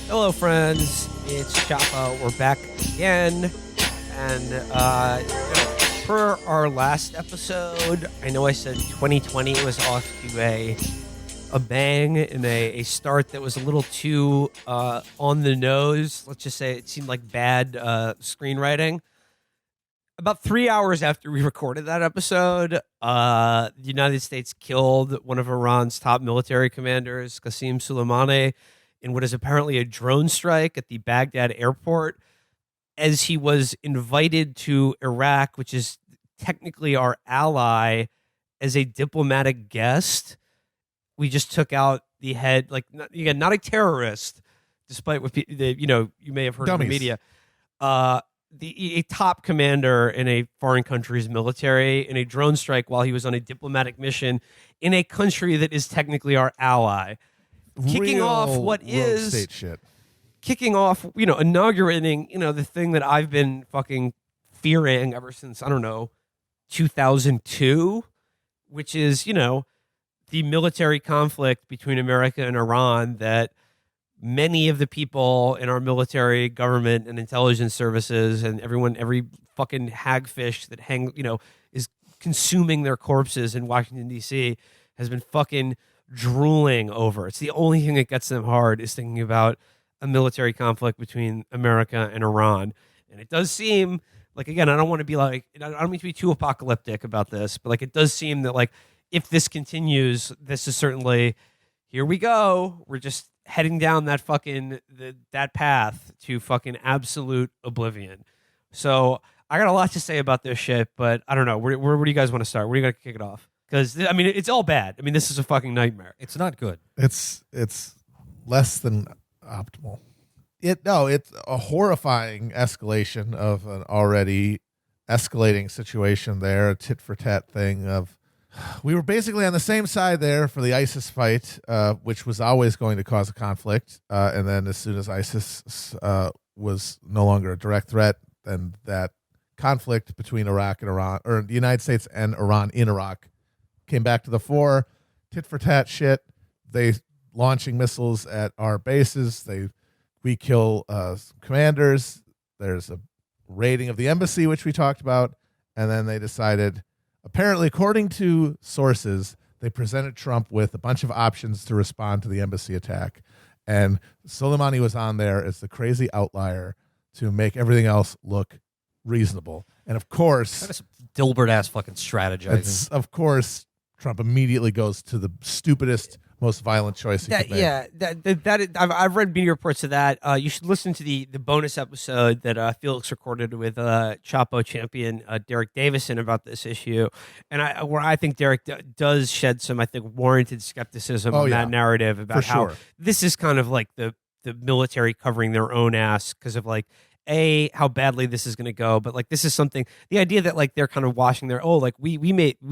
Hello, friends. It's Chapo. We're back again. And for our last episode, I know I said 2020 was off to a bang and a start that was a little too on the nose. Let's just say it seemed like bad screenwriting. About 3 hours after we recorded that episode, the United States killed one of Iran's top military commanders, Qasem Suleimani, in what is apparently a drone strike at the Baghdad airport as he was invited to Iraq, which is technically our ally, as a diplomatic guest. We just took out the head, like, not a terrorist, despite what you may have heard in the media. A top commander in a foreign country's military in a drone strike while he was on a diplomatic mission in a country that is technically our ally. Kicking off what is state shit. Kicking off, inaugurating, the thing that I've been fucking fearing ever since, I don't know, 2002, which is, the military conflict between America and Iran that many of the people in our military, government, and intelligence services and every fucking hagfish that is consuming their corpses in Washington, D.C. has been fucking drooling over. It's the only thing that gets them hard is thinking about a military conflict between America and Iran. And it does seem like, again, I don't want to be like, I don't mean to be too apocalyptic about this, but like, it does seem that like, if this continues, this is certainly, here we go. We're just heading down that fucking, that path to fucking absolute oblivion. So I got a lot to say about this shit, but I don't know. Where do you guys want to start? Where do you got to kick it off? Because, I mean, it's all bad. I mean, this is a fucking nightmare. It's not good. It's less than optimal. It's a horrifying escalation of an already escalating situation there, a tit-for-tat thing of... We were basically on the same side there for the ISIS fight, which was always going to cause a conflict. And then as soon as ISIS was no longer a direct threat, then that conflict between Iraq and Iran, or the United States and Iran in Iraq, came back to the fore. Tit for tat shit. They launching missiles at our bases. We kill commanders. There's a raiding of the embassy, which we talked about. And then they decided, apparently, according to sources, they presented Trump with a bunch of options to respond to the embassy attack. And Soleimani was on there as the crazy outlier to make everything else look reasonable. And of course, that is Dilbert-ass fucking strategizing. Of course, Trump immediately goes to the stupidest, most violent choice he could make. Yeah, I've read media reports of that. You should listen to the bonus episode that Felix recorded with Chapo champion Derek Davison about this issue, and where I think Derek does shed some, I think, warranted skepticism on that narrative about how this is kind of like the military covering their own ass because of like, how badly this is going to go, but like this is something, the idea that like they're kind of washing their, we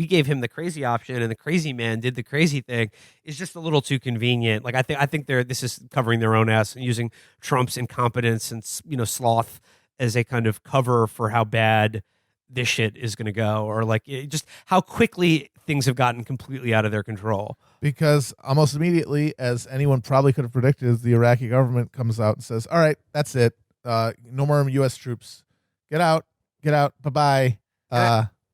gave him the crazy option and the crazy man did the crazy thing is just a little too convenient. Like I think this is covering their own ass and using Trump's incompetence and sloth as a kind of cover for how bad this shit is going to go, or like just how quickly things have gotten completely out of their control. Because almost immediately, as anyone probably could have predicted, the Iraqi government comes out and says, all right, that's it. No more U.S. troops. Get out, bye-bye.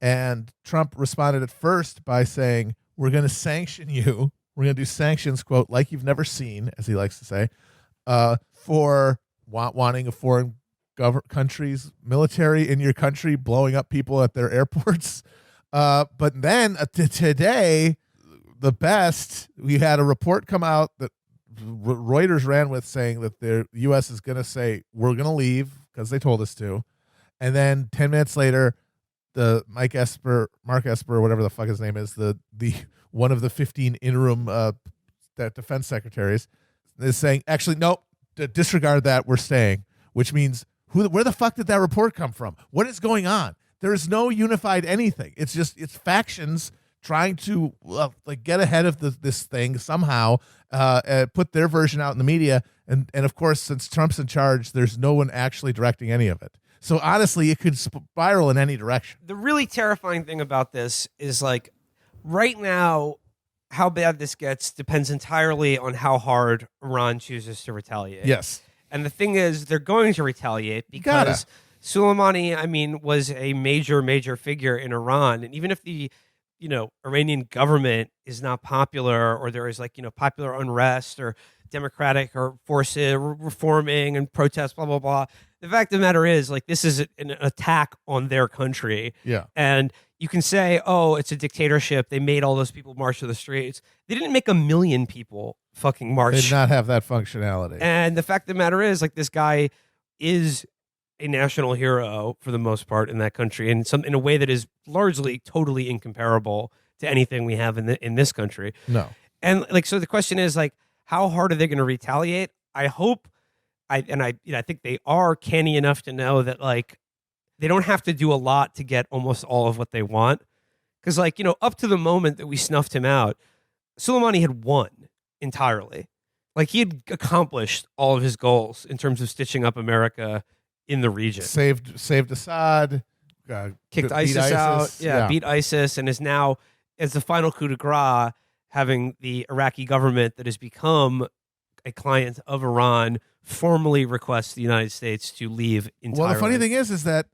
And Trump responded at first by saying, we're going to sanction you. We're going to do sanctions, quote, like you've never seen, as he likes to say, for wanting a foreign country's military in your country, blowing up people at their airports. But then today, we had a report come out that Reuters ran with saying that the U.S. is going to say, we're going to leave because they told us to. And then 10 minutes later, the Mark Esper, whatever the fuck his name is, the one of the 15 interim defense secretaries, is saying, actually, nope, disregard that, we're staying, which means where the fuck did that report come from? What is going on? There is no unified anything. It's factions trying to get ahead of this thing somehow, put their version out in the media, and of course, since Trump's in charge, there's no one actually directing any of it. So honestly, it could spiral in any direction. The really terrifying thing about this is like right now, how bad this gets depends entirely on how hard Iran chooses to retaliate. Yes. And the thing is, they're going to retaliate because Suleimani, I mean, was a major figure in Iran. And even if the, Iranian government is not popular, or there is popular unrest or democratic or forces reforming and protests, blah, blah, blah. The fact of the matter is, this is an attack on their country. Yeah. And you can say, oh, it's a dictatorship. They made all those people march to the streets. They didn't make 1 million people fucking march. They did not have that functionality. And the fact of the matter is, this guy is a national hero for the most part in that country, and in a way that is largely totally incomparable to anything we have in this country. No. And so the question is how hard are they going to retaliate? I hope, I think they are canny enough to know that they don't have to do a lot to get almost all of what they want. Because up to the moment that we snuffed him out, Suleimani had won entirely. He had accomplished all of his goals in terms of stitching up America in the region. Saved Assad, kicked beat ISIS out, beat ISIS, and is now, as the final coup de grace, having the Iraqi government that has become a client of Iran formally request the United States to leave entirely. Well, the funny thing is that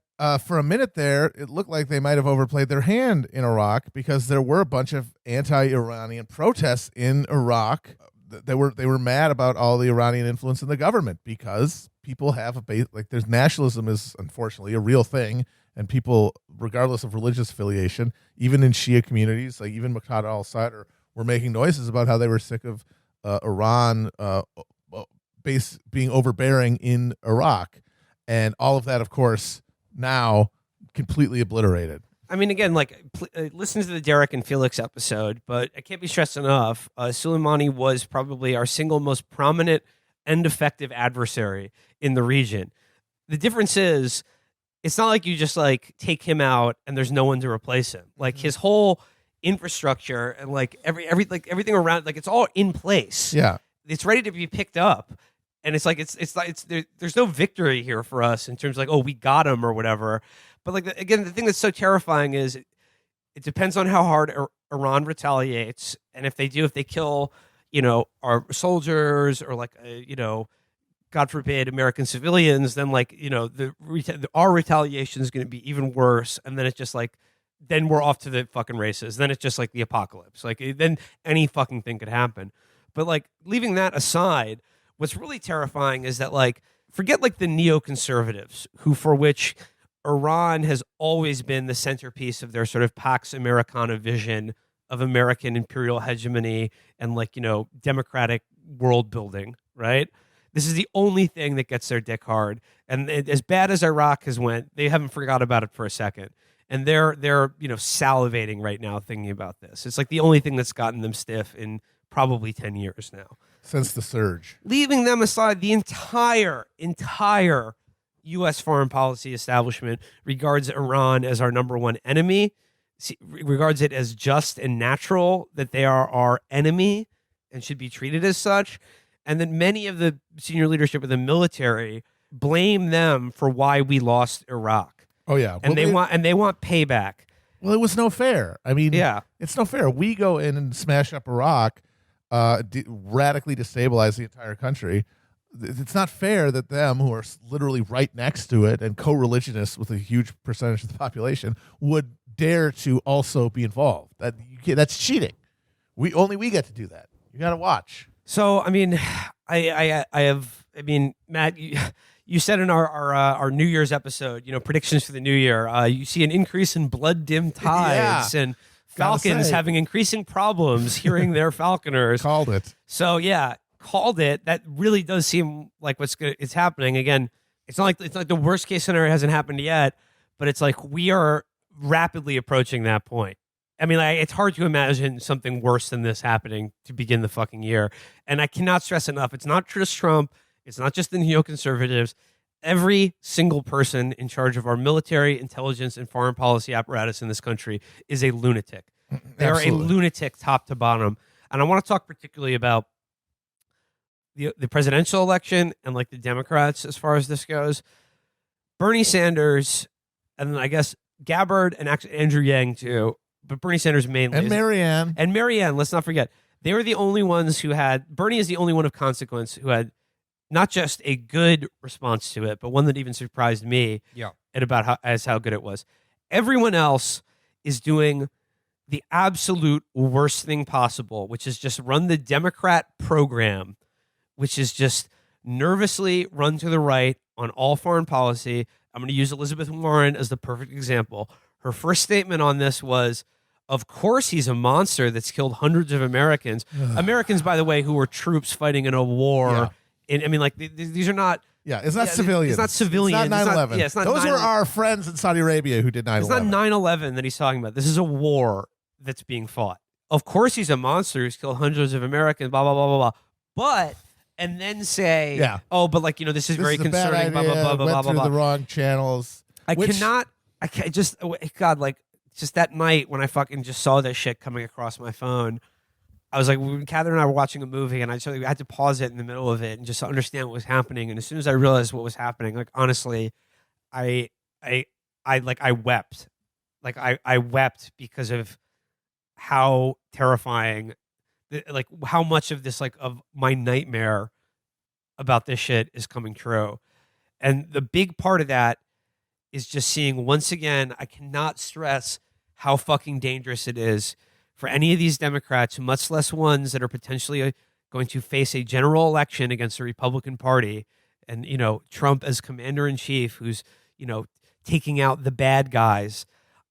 for a minute there, it looked like they might have overplayed their hand in Iraq, because there were a bunch of anti-Iranian protests in Iraq. They were mad about all the Iranian influence in the government, because people have a base, there's nationalism is unfortunately a real thing, and people, regardless of religious affiliation, even in Shia communities, even Muqtada al-Sadr, were making noises about how they were sick of Iran base being overbearing in Iraq, and all of that, of course, now completely obliterated. I mean, again, listen to the Derek and Felix episode, but I can't be stressed enough. Suleimani was probably our single most prominent and effective adversary in the region. The difference is, it's not like you just take him out and there's no one to replace him. His whole infrastructure and everything around, it's all in place. Yeah, it's ready to be picked up. And there's no victory here for us in terms of oh, we got him or whatever. But again, the thing that's so terrifying is it depends on how hard Iran retaliates, and if they kill, our soldiers or God forbid, American civilians, then our retaliation is going to be even worse, and then it's just then we're off to the fucking races. Then it's just the apocalypse. Then any fucking thing could happen. But leaving that aside, what's really terrifying is that forget the neoconservatives, for which Iran has always been the centerpiece of their sort of Pax Americana vision of American imperial hegemony and democratic world building, right? This is the only thing that gets their dick hard. And as bad as Iraq has went, they haven't forgot about it for a second. And they're salivating right now thinking about this. It's the only thing that's gotten them stiff in probably 10 years now. Since the surge. Leaving them aside, the entire U.S. foreign policy establishment regards Iran as our number one enemy, regards it as just and natural that they are our enemy and should be treated as such. And then many of the senior leadership of the military blame them for why we lost Iraq. Oh yeah, and they want payback. Well, it was no fair. I mean, yeah, it's no fair. We go in and smash up Iraq, radically destabilize the entire country. It's not fair that them, who are literally right next to it and co-religionists with a huge percentage of the population, would dare to also be involved. That's cheating. We get to do that. You got to watch. So, I mean, Matt, you said in our New Year's episode, predictions for the new year, you see an increase in blood-dimmed tides and Falcons having increasing problems hearing their Falconers. Called it. So, yeah, called it. That really does seem like it's happening. Again, it's not like the worst case scenario hasn't happened yet, but it's we are rapidly approaching that point. I mean, it's hard to imagine something worse than this happening to begin the fucking year. And I cannot stress enough, it's not just Trump. It's not just the neoconservatives. Every single person in charge of our military, intelligence, and foreign policy apparatus in this country is a lunatic. They're a lunatic top to bottom. And I want to talk particularly about the presidential election and the Democrats as far as this goes. Bernie Sanders, and then I guess Gabbard and actually Andrew Yang too, but Bernie Sanders mainly. And Marianne, let's not forget. They were the only ones who had, Bernie is the only one of consequence who had not just a good response to it, but one that even surprised me. Yeah. And about how good it was. Everyone else is doing the absolute worst thing possible, which is just run the Democrat program, which is just nervously run to the right on all foreign policy. I'm going to use Elizabeth Warren as the perfect example. Her first statement on this was, of course he's a monster that's killed hundreds of Americans. Americans, by the way, who were troops fighting in a war. Yeah. These are not... Yeah, it's not civilians. It's not civilians. It's not 9/11. It's not Those 9/11. were our friends in Saudi Arabia who did 9/11. It's not 9/11 that he's talking about. This is a war that's being fought. Of course he's a monster who's killed hundreds of Americans, blah, blah, blah, blah, blah. But, and then say, this is very concerning, blah, blah, blah, blah, blah, blah, through blah. the wrong channels. Just that night when I fucking just saw this shit coming across my phone, I was like, when Catherine and I were watching a movie, and I had to pause it in the middle of it and just understand what was happening. And as soon as I realized what was happening, like honestly, I wept. Like I wept because of how terrifying, like how much of this, like of my nightmare about this shit is coming true. And the big part of that is just seeing, once again, I cannot stress how fucking dangerous it is for any of these Democrats, much less ones that are potentially going to face a general election against the Republican Party, and Trump as commander-in-chief, who's taking out the bad guys.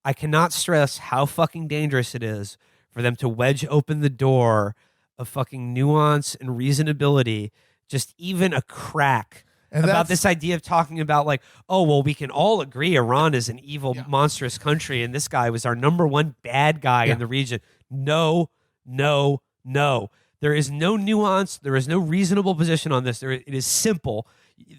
I cannot stress how fucking dangerous it is for them to wedge open the door of fucking nuance and reasonability, just even a crack, about this idea of talking about like, oh, well, we can all agree Iran is an evil, monstrous country, and this guy was our number one bad guy in the region. No, no, no. There is no nuance. There is no reasonable position on this. It is simple.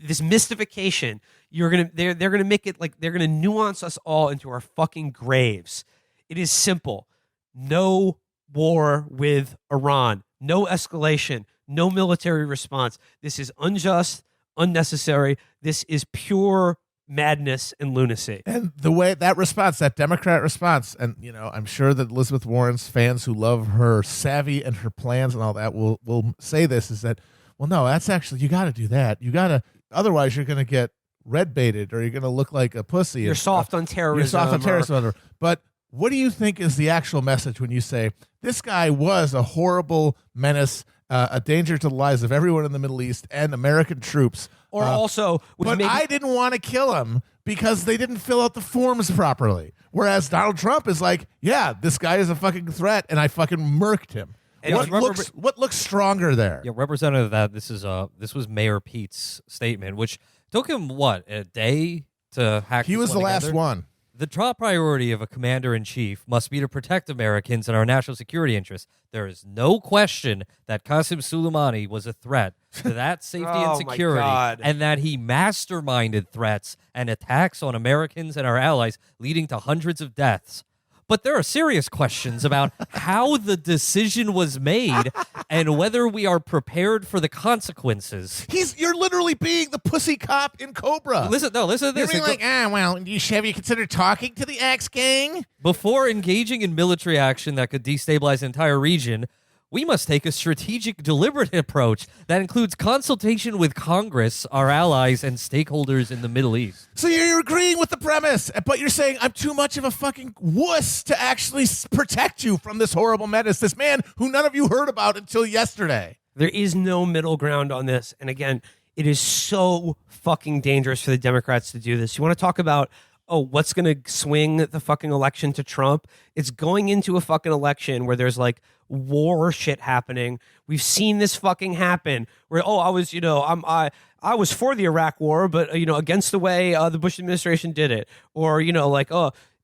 This mystification, they're gonna make it like they're gonna nuance us all into our fucking graves. It is simple. No war with Iran. No escalation. No military response. This is unjust, unnecessary. This is pure madness and lunacy. And the way that response, that Democrat response, and I'm sure that Elizabeth Warren's fans who love her savvy and her plans and all that will say this, is that, well, no, that's actually, you got to do that. You got to, otherwise you're going to get red baited, or you're going to look like a pussy. You're soft on terrorism. You're soft on terrorism. But what do you think is the actual message when you say this guy was a horrible menace, a danger to the lives of everyone in the Middle East and American troops? Or also, I didn't want to kill him because they didn't fill out the forms properly. Whereas Donald Trump is like, yeah, this guy is a fucking threat, and I fucking murked him. And what looks stronger there? Yeah, representative, that this was Mayor Pete's statement, which took him a day to hack. He was the last one. The top priority of a commander-in-chief must be to protect Americans and our national security interests. There is no question that Qasem Soleimani was a threat to that safety and security, and that he masterminded threats and attacks on Americans and our allies, leading to hundreds of deaths. But there are serious questions about how the decision was made and whether we are prepared for the consequences. You're literally being the pussy cop in Cobra. Listen to this. You're being like, have you considered talking to the Axe Gang? Before engaging in military action that could destabilize the entire region, we must take a strategic, deliberate approach that includes consultation with Congress, our allies, and stakeholders in the Middle East. So you're agreeing with the premise, but you're saying I'm too much of a fucking wuss to actually protect you from this horrible menace, this man who none of you heard about until yesterday. There is no middle ground on this. And again, it is so fucking dangerous for the Democrats to do this. You want to talk about, what's going to swing the fucking election to Trump? It's going into a fucking election where there's like war shit happening. We've seen this fucking happen where, I was for the Iraq war, but against the way the Bush administration did it, or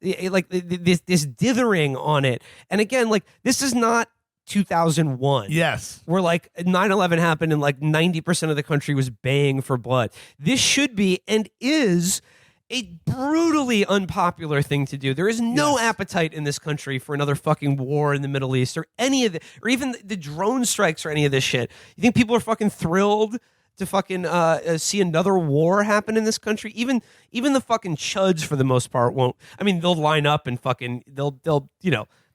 this dithering on it. And again, like, this is not 2001. Yes. Where like 9/11 happened and like 90% of the country was baying for blood. This should be and is a brutally unpopular thing to do. There is no appetite in this country for another fucking war in the Middle East, or any of the, or even the drone strikes, or any of this shit. You think people are fucking thrilled to fucking see another war happen in this country? Even the fucking chuds, for the most part, won't. I mean, they'll line up and fucking they'll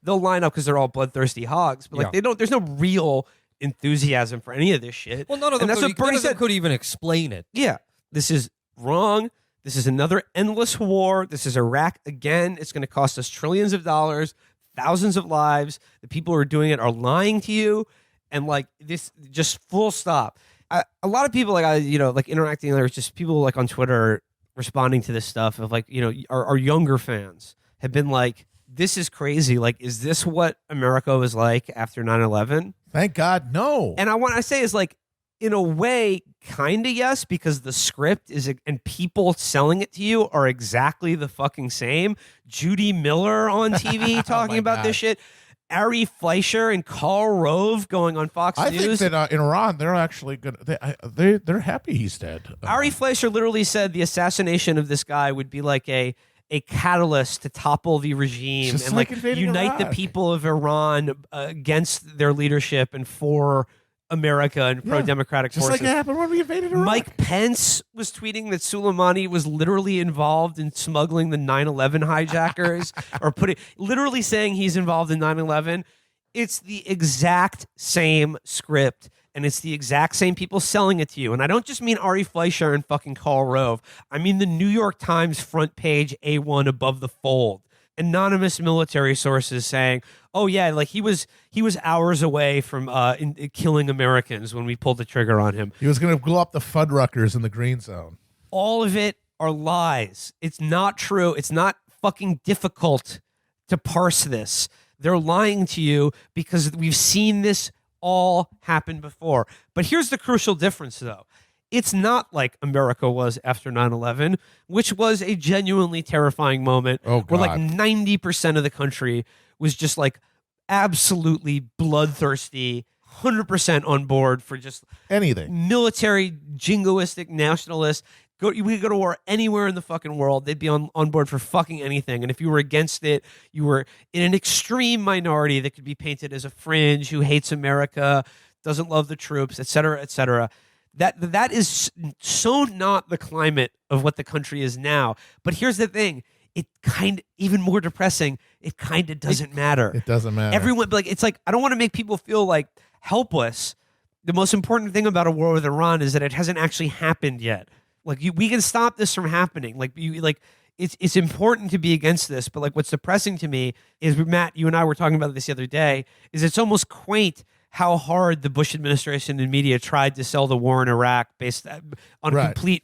line up because they're all bloodthirsty hogs. But like they don't. There's no real enthusiasm for any of this shit. Well, none of them could even explain it. Yeah, this is wrong. This is another endless war. This is Iraq again. It's going to cost us trillions of dollars, thousands of lives. The people who are doing it are lying to you, and like this, just full stop. A lot of people like interacting. There's just people like on Twitter responding to this stuff of like, our younger fans have been like, this is crazy. Like, is this what America was like after 9/11? Thank God, no. And I want to say is like, in a way, kind of yes, because the script is, and people selling it to you are exactly the fucking same. Judy Miller on TV talking about this shit. Ari Fleischer and Karl Rove going on Fox News. I think that in Iran, they're actually good. They're happy he's dead. Ari Fleischer literally said the assassination of this guy would be like a catalyst to topple the regime just and like unite Iraq. the people of Iran against their leadership and for America and pro-democratic just forces. like it happened when we invaded Iraq. Mike Pence was tweeting that Suleimani was literally involved in smuggling the 9/11 hijackers or literally saying he's involved in 9/11. It's the exact same script, and it's the exact same people selling it to you. And I don't just mean Ari Fleischer and fucking Karl Rove. I mean the New York Times front page A1 above the fold. Anonymous military sources saying, "Oh yeah, like he was hours away from killing Americans when we pulled the trigger on him. He was going to blow up the Fuddruckers in the Green Zone." All of it are lies. It's not true. It's not fucking difficult to parse this. They're lying to you because we've seen this all happen before. But here's the crucial difference, though. It's not like America was after 9/11, which was a genuinely terrifying moment where like 90% of the country was just like absolutely bloodthirsty, 100% on board for just anything. Military, jingoistic, nationalist. We could go to war anywhere in the fucking world. They'd be on board for fucking anything. And if you were against it, you were in an extreme minority that could be painted as a fringe who hates America, doesn't love the troops, et cetera, et cetera. That is so not the climate of what the country is now. But here's the thing. It even more depressing, it kind of doesn't matter. It doesn't matter. Everyone, like, it's like, I don't want to make people feel like helpless. The most important thing about a war with Iran is that it hasn't actually happened yet. Like, we can stop this from happening. It's important to be against this. But like, what's depressing to me is, Matt, you and I were talking about this the other day, is it's almost quaint how hard the Bush administration and media tried to sell the war in Iraq based on complete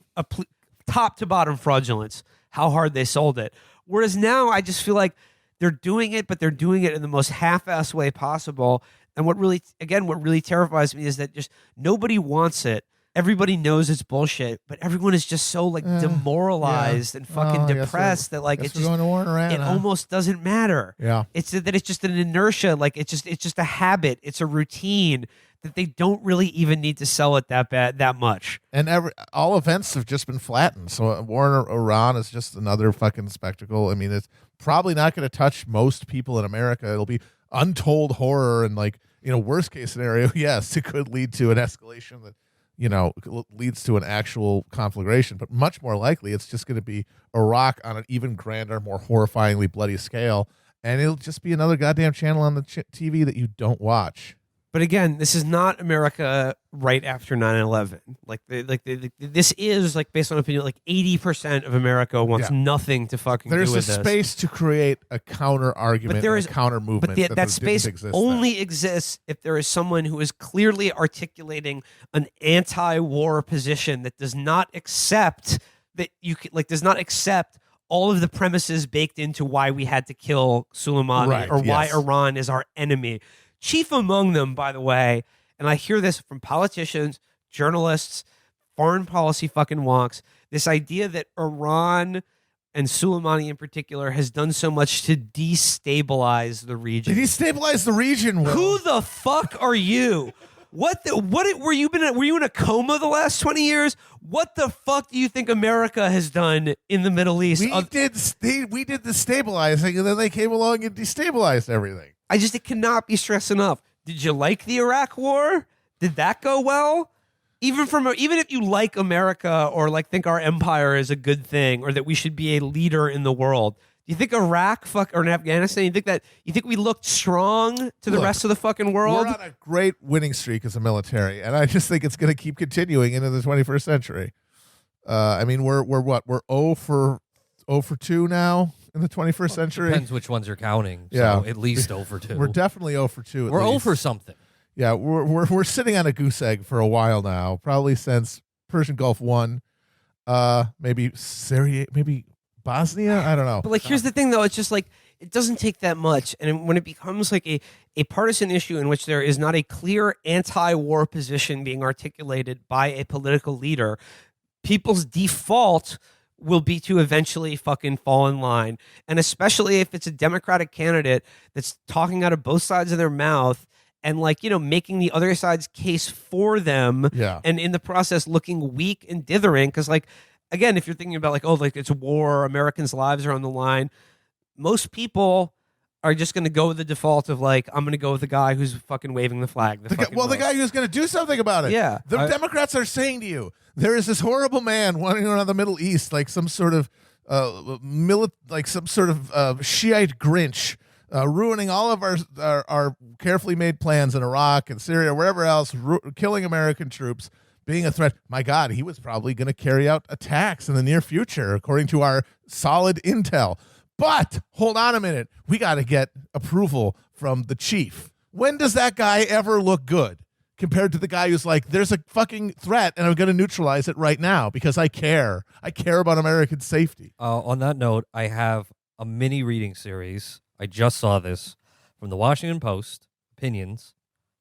top to bottom fraudulence, how hard they sold it. Whereas now I just feel like they're doing it, but they're doing it in the most half-ass way possible. And what really terrifies me is that just nobody wants it. Everybody knows it's bullshit, but everyone is just so like demoralized and fucking depressed that like it's just going to war in Iran, it almost doesn't matter. Yeah, it's just an inertia, like it's just a habit, it's a routine that they don't really even need to sell it that much. And all events have just been flattened. So a war in Iran is just another fucking spectacle. I mean, it's probably not going to touch most people in America. It'll be untold horror and like, worst case scenario, yes, it could lead to an escalation that leads to an actual conflagration, but much more likely it's just going to be Iraq on an even grander, more horrifyingly bloody scale, and it'll just be another goddamn channel on the TV that you don't watch. But again, this is not America right after 9/11. This is like, based on opinion, like 80% of America wants nothing to fucking do with this. There's a space to create a counter argument, a counter movement. But that space only exists if there is someone who is clearly articulating an anti-war position that does not accept does not accept all of the premises baked into why we had to kill Suleimani or why Iran is our enemy. Chief among them, by the way, and I hear this from politicians, journalists, foreign policy fucking wonks, this idea that Iran and Suleimani in particular has done so much to destabilize the region. Destabilize the region, Will. Who the fuck are you? Were you in a coma the last 20 years? What the fuck do you think America has done in the Middle East? We did the stabilizing, and then they came along and destabilized everything. It cannot be stressed enough. Did you like the Iraq War? Did that go well? Even if you like America or like think our empire is a good thing or that we should be a leader in the world, you think Iraq or in Afghanistan? You think we looked strong to the rest of the fucking world? We're on a great winning streak as a military, and I just think it's going to keep continuing into the 21st century. I mean, we're what? We're 0 for 2 now in the 21st century. Depends which ones you're counting. Yeah. So at least 0 for 2. We're definitely 0 for 2. We're 0 for something. Yeah, we're sitting on a goose egg for a while now, probably since Persian Gulf 1. Maybe Syria, maybe Bosnia. I don't know. But like, here's the thing, though. It's just like it doesn't take that much, and when it becomes like a partisan issue in which there is not a clear anti-war position being articulated by a political leader, people's default will be to eventually fucking fall in line. And especially if it's a Democratic candidate that's talking out of both sides of their mouth and like, making the other side's case for them. Yeah. And in the process looking weak and dithering. Because like, again, if you're thinking about like, oh, like it's a war, Americans' lives are on the line. Most people are just going to go with the default of like, I'm going to go with the guy who's fucking waving the flag. The guy who's going to do something about it. Yeah. The Democrats are saying to you, there is this horrible man wandering around the Middle East like some sort of Shiite Grinch, ruining all of our carefully made plans in Iraq and Syria, wherever else, killing American troops, being a threat. My God, he was probably going to carry out attacks in the near future, according to our solid intel. But hold on a minute. We got to get approval from the chief. When does that guy ever look good compared to the guy who's like, there's a fucking threat and I'm going to neutralize it right now because I care. I care about American safety. On that note, I have a mini reading series. I just saw this from the Washington Post, Opinions,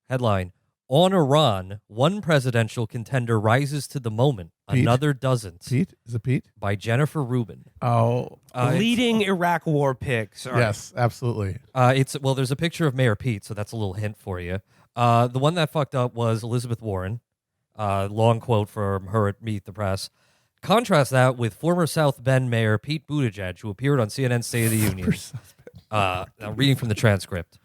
headline, On Iran, one presidential contender rises to the moment, Pete? Another doesn't. Pete? Is it Pete? By Jennifer Rubin. Oh. Leading Iraq war pick. Sorry. Yes, absolutely. There's a picture of Mayor Pete, so that's a little hint for you. The one that fucked up was Elizabeth Warren. Long quote from her at Meet the Press. Contrast that with former South Bend Mayor Pete Buttigieg, who appeared on CNN's State of the Union. I'm reading from the transcript.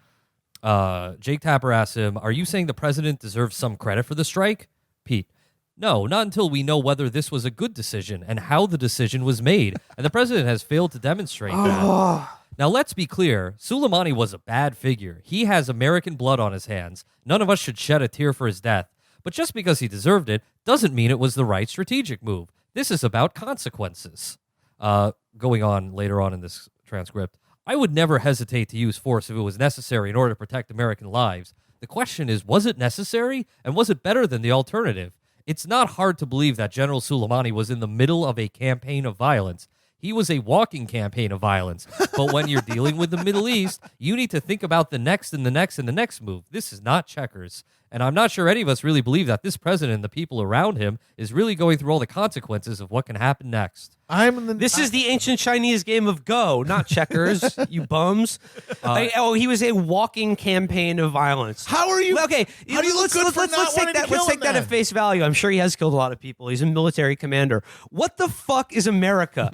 Jake Tapper asked him, "Are you saying the president deserves some credit for the strike?" Pete, "No, not until we know whether this was a good decision and how the decision was made. And the president has failed to demonstrate that." Now, let's be clear. Suleimani was a bad figure. He has American blood on his hands. None of us should shed a tear for his death. But just because he deserved it doesn't mean it was the right strategic move. This is about consequences. Going on later on in this transcript, I would never hesitate to use force if it was necessary in order to protect American lives. The question is, was it necessary? And was it better than the alternative? It's not hard to believe that General Suleimani was in the middle of a campaign of violence. He was a walking campaign of violence. But when you're dealing with the Middle East, you need to think about the next and the next and the next move. This is not checkers. And I'm not sure any of us really believe that this president and the people around him is really going through all the consequences of what can happen next. This is the ancient Chinese game of Go, not checkers, you bums. He was a walking campaign of violence. How are you? Okay, how do you look good for let's not wanting to kill Let's take that at face value. I'm sure he has killed a lot of people. He's a military commander. What the fuck is America?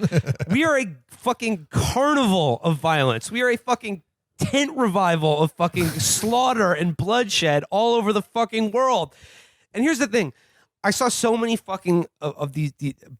We are a fucking carnival of violence. We are a fucking tent revival of fucking slaughter and bloodshed all over the fucking world. And here's the thing. I saw so many fucking of these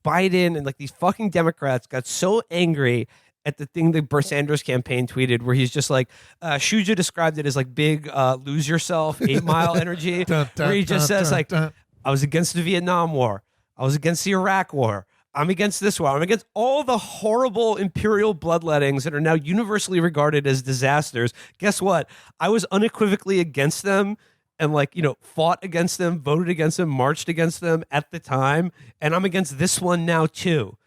Biden and like these fucking Democrats got so angry at the thing that Bernie Sanders campaign tweeted where he's just like, Shuja described it as like big lose yourself, 8 Mile energy, where he just says like, I was against the Vietnam War. I was against the Iraq War. I'm against this war. I'm against all the horrible imperial bloodlettings that are now universally regarded as disasters. Guess what? I was unequivocally against them and fought against them, voted against them, marched against them at the time. And I'm against this one now too.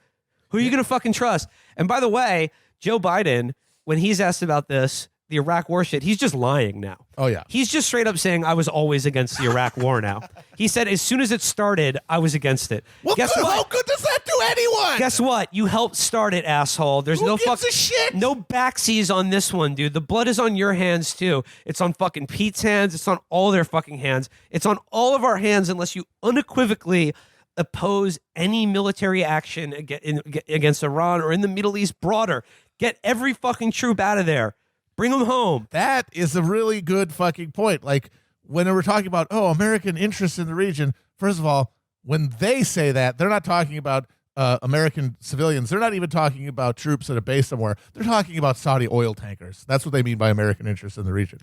Who are you going to fucking trust? And by the way, Joe Biden, when he's asked about this, the Iraq war shit, he's just lying now. Oh, yeah. He's just straight up saying, I was always against the Iraq war now. He said, as soon as it started, I was against it. Well, Guess what? How good does that do anyone? Guess what? You helped start it, asshole. There's Who gives a shit? No backsies on this one, dude. The blood is on your hands, too. It's on fucking Pete's hands. It's on all their fucking hands. It's on all of our hands unless you unequivocally oppose any military action against Iran or in the Middle East broader. Get every fucking troop out of there. Bring them home. That is a really good fucking point. Like, when we're talking about, American interests in the region, first of all, when they say that, they're not talking about American civilians, they're not even talking about troops at a base somewhere. They're talking about Saudi oil tankers. That's what they mean by American interests in the region.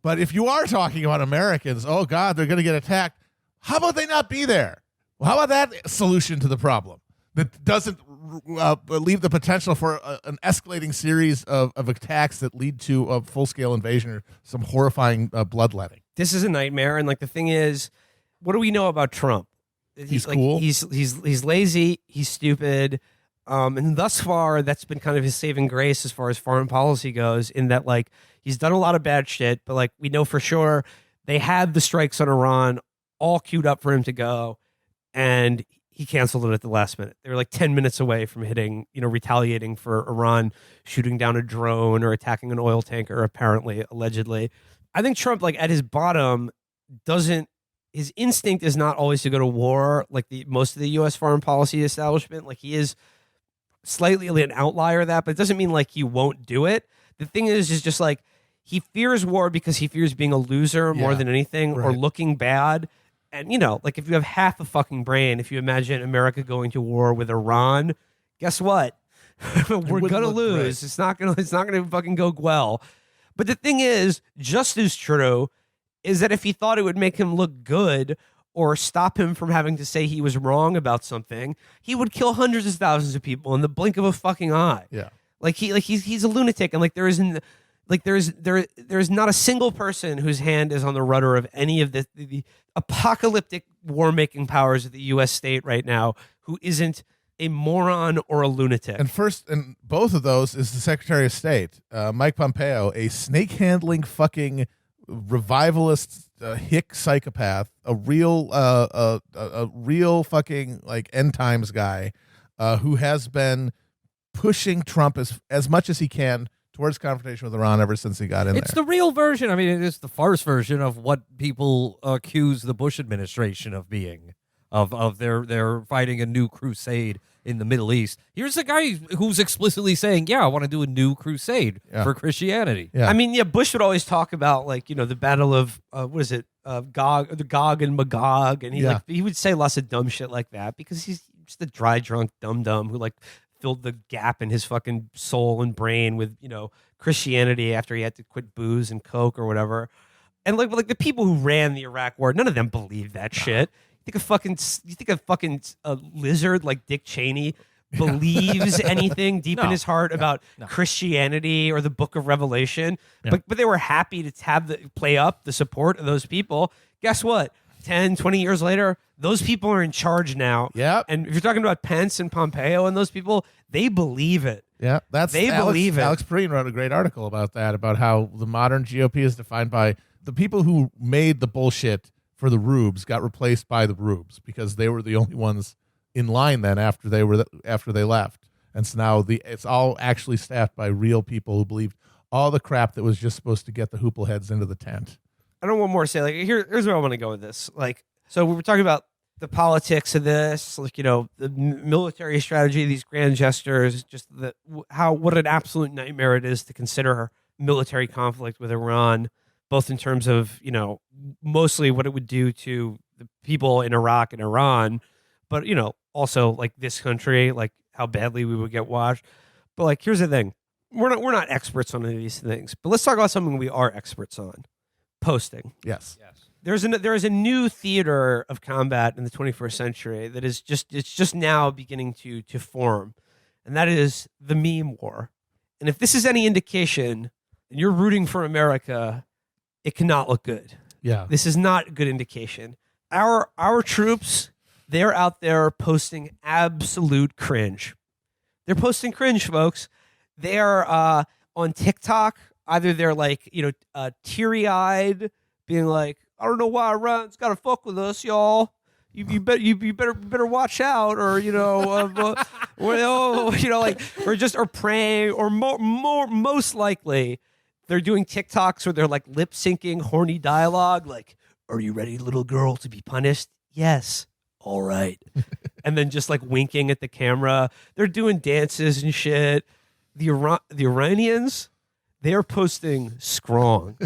But if you are talking about Americans, oh God, they're going to get attacked. How about they not be there? Well, how about that solution to the problem that doesn't leave the potential for an escalating series of attacks that lead to a full-scale invasion or some horrifying bloodletting? This is a nightmare. And like the thing is, what do we know about Trump? He's cool. He's lazy. He's stupid. And thus far, that's been kind of his saving grace as far as foreign policy goes, in that like he's done a lot of bad shit, but like we know for sure they had the strikes on Iran all queued up for him to go, and he canceled it at the last minute. They were like 10 minutes away from hitting, retaliating for Iran shooting down a drone or attacking an oil tanker, apparently, allegedly. I think Trump, like at his bottom, his instinct is not always to go to war like most of the U.S. foreign policy establishment. Like he is slightly an outlier of that, but it doesn't mean like he won't do it. The thing is just like he fears war because he fears being a loser more than anything, or looking bad. And, like if you have half a fucking brain, if you imagine America going to war with Iran, guess what? We're going to lose. Great. It's not going to fucking go well. But the thing is, just as true is that if he thought it would make him look good or stop him from having to say he was wrong about something, he would kill hundreds of thousands of people in the blink of a fucking eye. Yeah. He's a lunatic, and like there is not a single person whose hand is on the rudder of any of the apocalyptic war-making powers of the U.S. state right now who isn't a moron or a lunatic. And both of those is the Secretary of State, Mike Pompeo, a snake-handling fucking revivalist hick psychopath, a real fucking like end times guy, who has been pushing Trump as much as he can towards confrontation with Iran ever since he got in there. It's the real version. I mean, it is the farce version of what people accuse the Bush administration of being, of they're fighting a new crusade in the Middle East. Here's a guy who's explicitly saying, I want to do a new crusade for Christianity. Yeah. I mean, Bush would always talk about like, the battle of Gog and Magog, and he would say lots of dumb shit like that because he's just a dry drunk dum-dum who like filled the gap in his fucking soul and brain with, Christianity after he had to quit booze and coke or whatever. And like the people who ran the Iraq war, none of them believed that shit. You think a fucking lizard like Dick Cheney believes anything deep in his heart about Christianity or the Book of Revelation? Yeah. But they were happy to have play up the support of those people. Guess what? 10, 20 years later, those people are in charge now. Yeah. And if you're talking about Pence and Pompeo and those people, they believe it. Yeah, believe it. Alex Perrine wrote a great article about that, about how the modern GOP is defined by the people who made the bullshit for the rubes got replaced by the rubes because they were the only ones in line then after they left. And so now it's all actually staffed by real people who believed all the crap that was just supposed to get the hoople heads into the tent. I don't want more to say. Like here's where I want to go with this. Like, so we were talking about the politics of this, like, the military strategy of these grand gestures, just what an absolute nightmare it is to consider military conflict with Iran, both in terms of, mostly what it would do to the people in Iraq and Iran, but, also like this country, like how badly we would get watched. But like, here's the thing. We're not experts on any of these things, but let's talk about something we are experts on. Posting. Yes. There is a new theater of combat in the 21st century that is just now beginning to form, and that is the meme war. And if this is any indication, and you're rooting for America, it cannot look good. Yeah, this is not a good indication. Our troops, they're out there posting absolute cringe. They're posting cringe, folks. They are on TikTok. Either they're like teary-eyed, being like, I don't know why Iran's got to fuck with us, y'all. You better watch out, or or praying, or most likely they're doing TikToks where they're like lip syncing horny dialogue, like, "Are you ready, little girl, to be punished?" Yes. All right. And then just like winking at the camera. They're doing dances and shit. The Iranians, they are posting strong.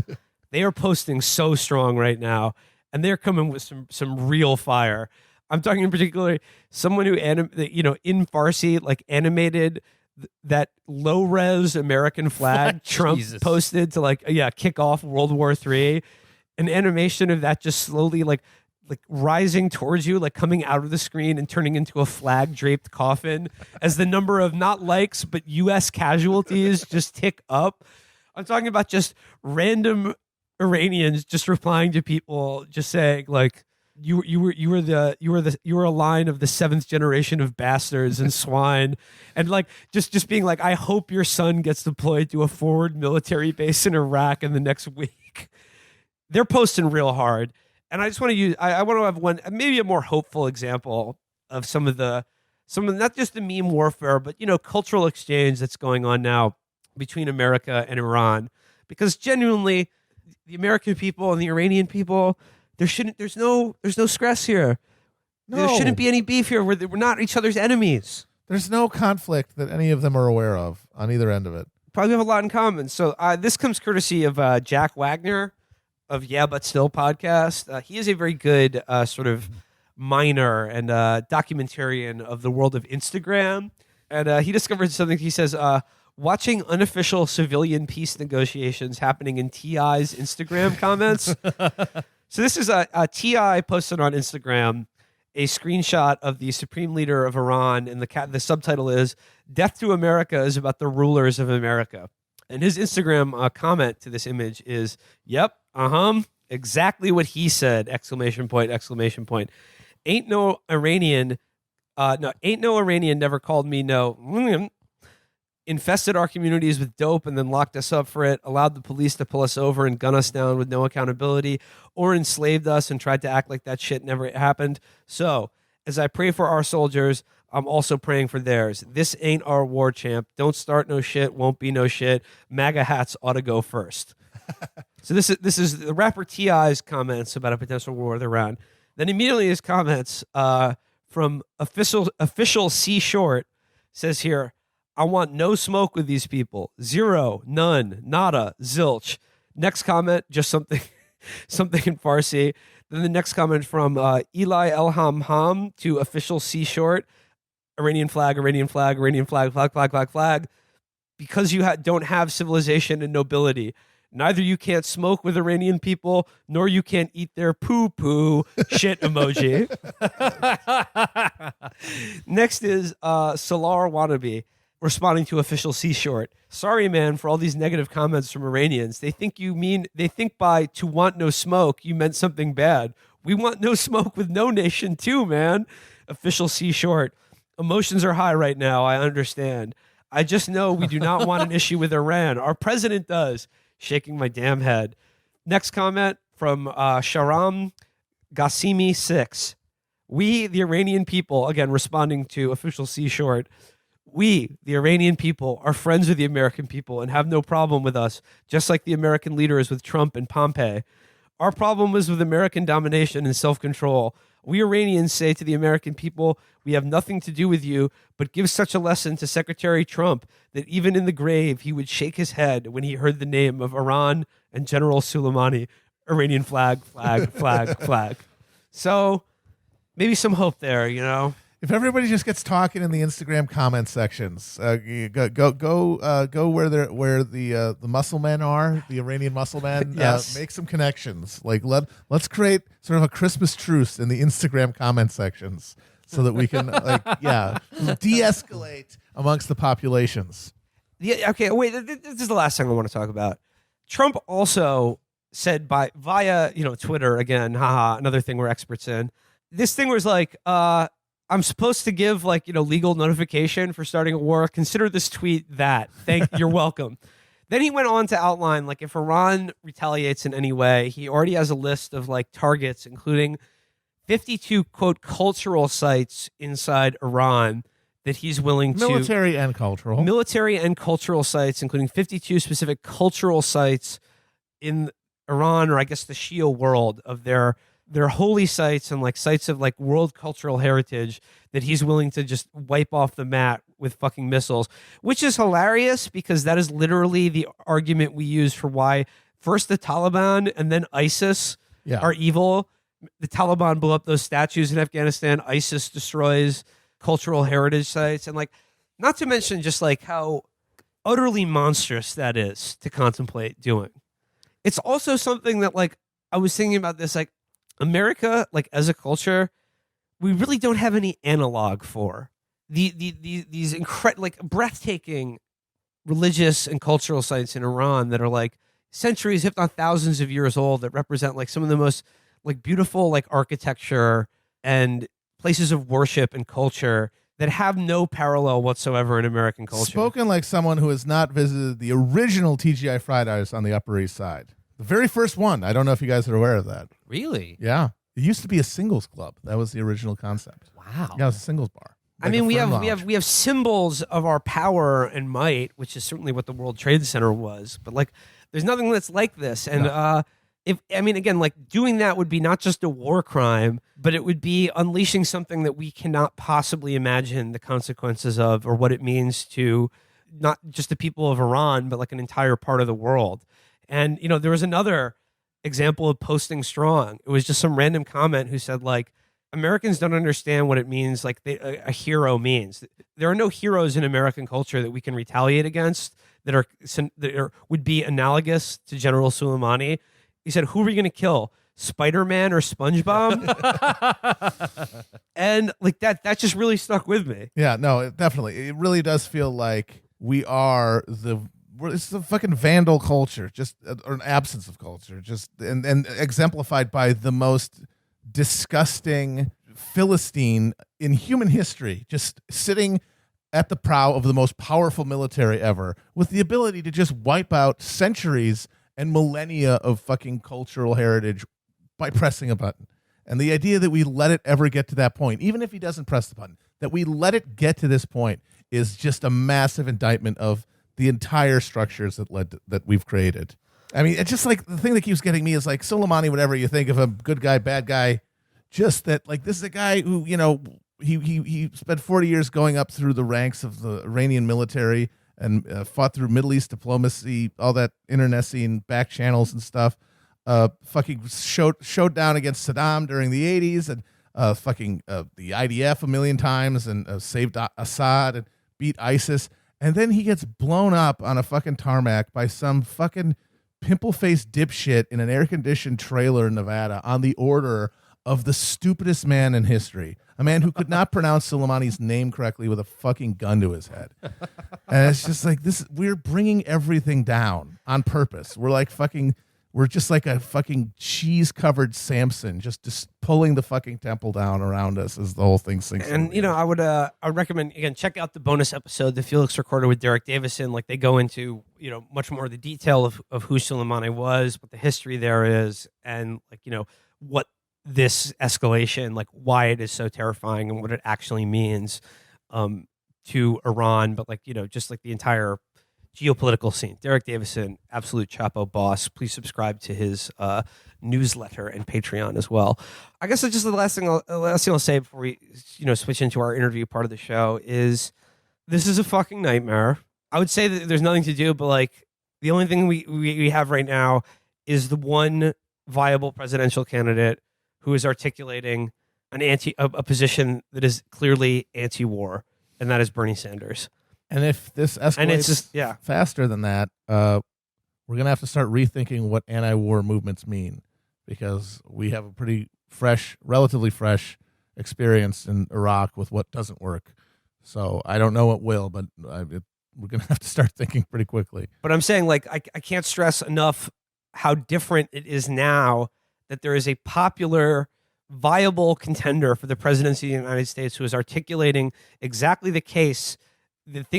They are posting so strong right now, and they're coming with some real fire. I'm talking in particular someone who in Farsi like animated that low res American flag Trump posted to kick off World War III. An animation of that just slowly like rising towards you, like coming out of the screen and turning into a flag draped coffin as the number of not likes but U.S. casualties just tick up. I'm talking about just random Iranians just replying to people, just saying like you were a line of the 7th generation of bastards and swine, and like just being like, I hope your son gets deployed to a forward military base in Iraq in the next week. They're posting real hard. And I just want to use, I want to have one, maybe a more hopeful example of some of not just the meme warfare, but, cultural exchange that's going on now between America and Iran. Because genuinely, the American people and the Iranian people, there's no stress here. No. There shouldn't be any beef here. We're not each other's enemies. There's no conflict that any of them are aware of on either end of it. Probably have a lot in common. So this comes courtesy of Jack Wagner of Yeah But Still podcast. He is a very good sort of miner and documentarian of the world of Instagram. And he discovered something. He says, watching unofficial civilian peace negotiations happening in T.I.'s Instagram comments. So this is T.I. posted on Instagram a screenshot of the supreme leader of Iran, and the subtitle is, "Death to America is about the rulers of America." And his Instagram comment to this image is, "Yep, exactly what he said!" ! Ain't no Iranian never called me no. Infested our communities with dope and then locked us up for it, allowed the police to pull us over and gun us down with no accountability, or enslaved us and tried to act like that shit never happened. So, as I pray for our soldiers, I'm also praying for theirs. This ain't our war, champ. Don't start no shit, won't be no shit. MAGA hats ought to go first. So this is the rapper T.I.'s comments about a potential war with Iran. Then immediately his comments from official C Short says here, "I want no smoke with these people. Zero, none, nada, zilch." Next comment, just something in Farsi. Then the next comment from Eli Elham to official C Short. Iranian flag, Iranian flag, Iranian flag, flag, flag, flag, flag. Because you don't have civilization and nobility. Neither you can't smoke with Iranian people, nor you can't eat their poo-poo shit emoji. Next is Salar Wannabe responding to official C Short. "Sorry, man, for all these negative comments from Iranians. They think by to want no smoke, you meant something bad. We want no smoke with no nation too, man." Official C Short. "Emotions are high right now. I understand. I just know we do not want an issue with Iran. Our president does." Shaking my damn head. Next comment from Sharam Ghassemi 6. "We, the Iranian people," again responding to official C Short, "we, the Iranian people, are friends with the American people and have no problem with us, just like the American leaders with Trump and Pompeo. Our problem is with American domination and self-control. We Iranians say to the American people, we have nothing to do with you, but give such a lesson to Secretary Trump that even in the grave he would shake his head when he heard the name of Iran and General Suleimani. Iranian flag, flag, flag, flag." So maybe some hope there, If everybody just gets talking in the Instagram comment sections, go where the muscle men are, the Iranian muscle men. Yes. Make some connections. Like let's create sort of a Christmas truce in the Instagram comment sections so that we can de-escalate amongst the populations. Yeah. Okay. Wait. This is the last thing I want to talk about. Trump also said via Twitter again. Haha. Another thing we're experts in. This thing was like, I'm supposed to give legal notification for starting a war. Consider this tweet that. You're welcome. Then he went on to outline if Iran retaliates in any way, he already has a list of targets, including 52 quote cultural sites inside Iran that he's willing military and cultural sites, including 52 specific cultural sites in Iran, or I guess the Shia world, of their holy sites and sites of world cultural heritage that he's willing to just wipe off the mat with fucking missiles, which is hilarious because that is literally the argument we use for why first the Taliban and then ISIS are evil. the Taliban blew up those statues in Afghanistan. ISIS destroys cultural heritage sites. And like, not to mention just like how utterly monstrous that is to contemplate doing. It's also something that like, I was thinking about this, like America, like as a culture, we really don't have any analog for these like breathtaking religious and cultural sites in Iran that are like centuries, if not thousands of years old, that represent like some of the most like beautiful like architecture and places of worship and culture that have no parallel whatsoever in American culture. Spoken like someone who has not visited the original TGI Fridays on the Upper East Side. The very first one. I don't know if you guys are aware of that. Really? Yeah. It used to be a singles club. That was the original concept. Wow. Yeah, it was a singles bar. I mean, we have symbols of our power and might, which is certainly what the World Trade Center was. But like, there's nothing that's like this. And again, like doing that would be not just a war crime, but it would be unleashing something that we cannot possibly imagine the consequences of, or what it means to not just the people of Iran, but like an entire part of the world. And there was another example of posting strong. It was just some random comment who said like, Americans don't understand what it means, like a hero means. There are no heroes in American culture that we can retaliate against that would be analogous to General Suleimani. He said, who are we going to kill? Spider-Man or SpongeBob? And like that just really stuck with me. Yeah, no, definitely. It really does feel like it's the fucking vandal culture, just or an absence of culture, just and exemplified by the most disgusting Philistine in human history, just sitting at the prow of the most powerful military ever, with the ability to just wipe out centuries and millennia of fucking cultural heritage by pressing a button. And the idea that we let it ever get to that point, even if he doesn't press the button, that we let it get to this point is just a massive indictment of the entire structures that we've created. I mean, it's just like the thing that keeps getting me is like Soleimani, whatever you think of a good guy, bad guy, just that like this is a guy who, he spent 40 years going up through the ranks of the Iranian military and fought through Middle East diplomacy, all that internecine back channels and stuff. Fucking showed down against Saddam during the 80s and the IDF a million times and saved Assad and beat ISIS. And then he gets blown up on a fucking tarmac by some fucking pimple-faced dipshit in an air-conditioned trailer in Nevada on the order of the stupidest man in history. A man who could not pronounce Suleimani's name correctly with a fucking gun to his head. And it's just like this. We're bringing everything down on purpose. We're just like a fucking cheese-covered Samson, just pulling the fucking temple down around us as the whole thing sinks. And I would recommend again check out the bonus episode that Felix recorded with Derek Davison. Like they go into much more of the detail of who Suleimani was, what the history there is, and like what this escalation, like why it is so terrifying and what it actually means to Iran, but like just like the entire geopolitical scene. Derek Davison, absolute Chapo boss. Please subscribe to his newsletter and Patreon as well. I guess that's just the last thing I'll say before we switch into our interview part of the show is this is a fucking nightmare. I would say that there's nothing to do, but like the only thing we have right now is the one viable presidential candidate who is articulating a position that is clearly anti-war, and that is Bernie Sanders. And if this escalates faster than that, we're going to have to start rethinking what anti-war movements mean, because we have a pretty relatively fresh experience in Iraq with what doesn't work. So I don't know what will, but we're going to have to start thinking pretty quickly. But I'm saying, like, I can't stress enough how different it is now that there is a popular, viable contender for the presidency of the United States who is articulating exactly the case,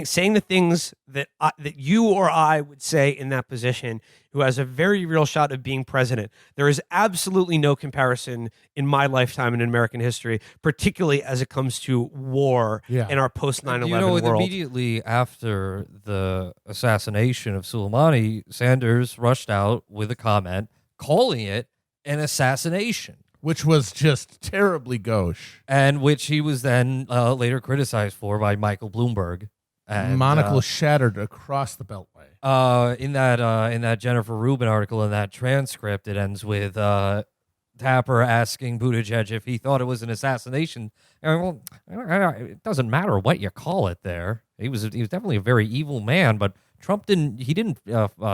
saying the things that you or I would say in that position, who has a very real shot of being president. There is absolutely no comparison in my lifetime in American history, particularly as it comes to war in our post 9/11 world. Immediately after the assassination of Suleimani, Sanders rushed out with a comment calling it an assassination, which was just terribly gauche, and which he was then later criticized for by Michael Bloomberg. And, monocle shattered across the Beltway. In that Jennifer Rubin article, in that transcript, it ends with Tapper asking Buttigieg if he thought it was an assassination. Well, it doesn't matter what you call it there. He was definitely a very evil man, but Trump didn't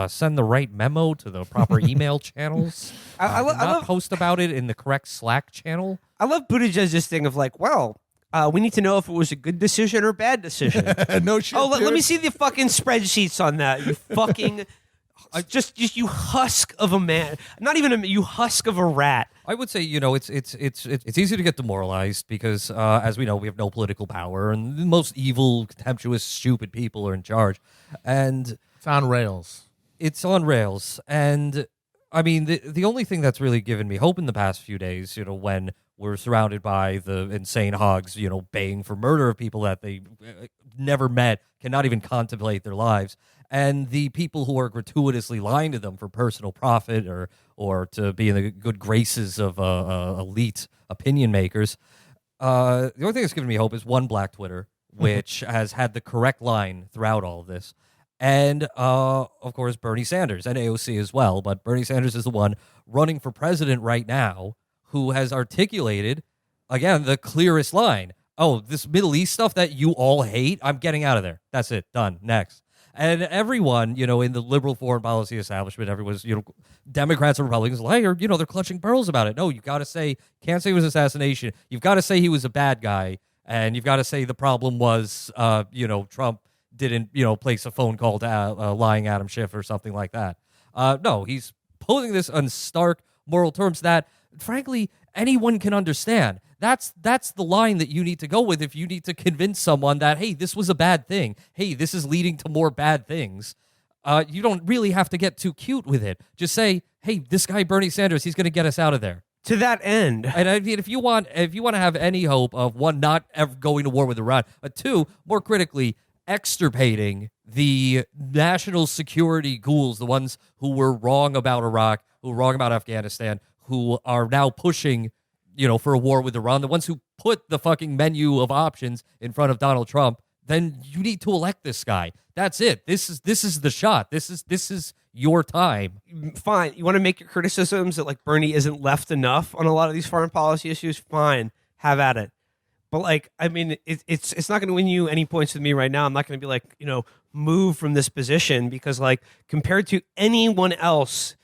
send the right memo to the proper email channels. I love post about it in the correct Slack channel. I love Buttigieg's thing of like, well, we need to know if it was a good decision or bad decision. No shit. Oh, let me see the fucking spreadsheets on that. You fucking just you husk of a man. Not even you husk of a rat. I would say, it's easy to get demoralized because, as we know, we have no political power, and the most evil, contemptuous, stupid people are in charge, and it's on rails. It's on rails, and I mean, the only thing that's really given me hope in the past few days, when we're surrounded by the insane hogs, baying for murder of people that they never met, cannot even contemplate their lives, and the people who are gratuitously lying to them for personal profit or to be in the good graces of elite opinion makers. The only thing that's given me hope is one Black Twitter, which has had the correct line throughout all of this. And, of course, Bernie Sanders and AOC as well. But Bernie Sanders is the one running for president right now who has articulated, again, the clearest line. Oh, this Middle East stuff that you all hate, I'm getting out of there. That's it. Done. Next. And everyone, in the liberal foreign policy establishment, everyone's, Democrats and Republicans, they're clutching pearls about it. No, you got to say, can't say it was assassination. You've got to say he was a bad guy. And you've got to say the problem was, Trump didn't, place a phone call to lying Adam Schiff or something like that. No, he's posing this on stark moral terms that, frankly, anyone can understand. That's the line that you need to go with if you need to convince someone that, hey, this was a bad thing. Hey, this is leading to more bad things. You don't really have to get too cute with it. Just say, hey, this guy Bernie Sanders, he's going to get us out of there. To that end, and I mean, if you want to have any hope of one, not ever going to war with Iran, but two, more critically, extirpating the national security ghouls, the ones who were wrong about Iraq, who were wrong about Afghanistan, who are now pushing, for a war with Iran, the ones who put the fucking menu of options in front of Donald Trump, then you need to elect this guy. That's it. This is the shot. This is your time. Fine. You want to make your criticisms that like Bernie isn't left enough on a lot of these foreign policy issues? Fine. Have at it. But it's not going to win you any points with me right now. I'm not going to be move from this position because compared to anyone else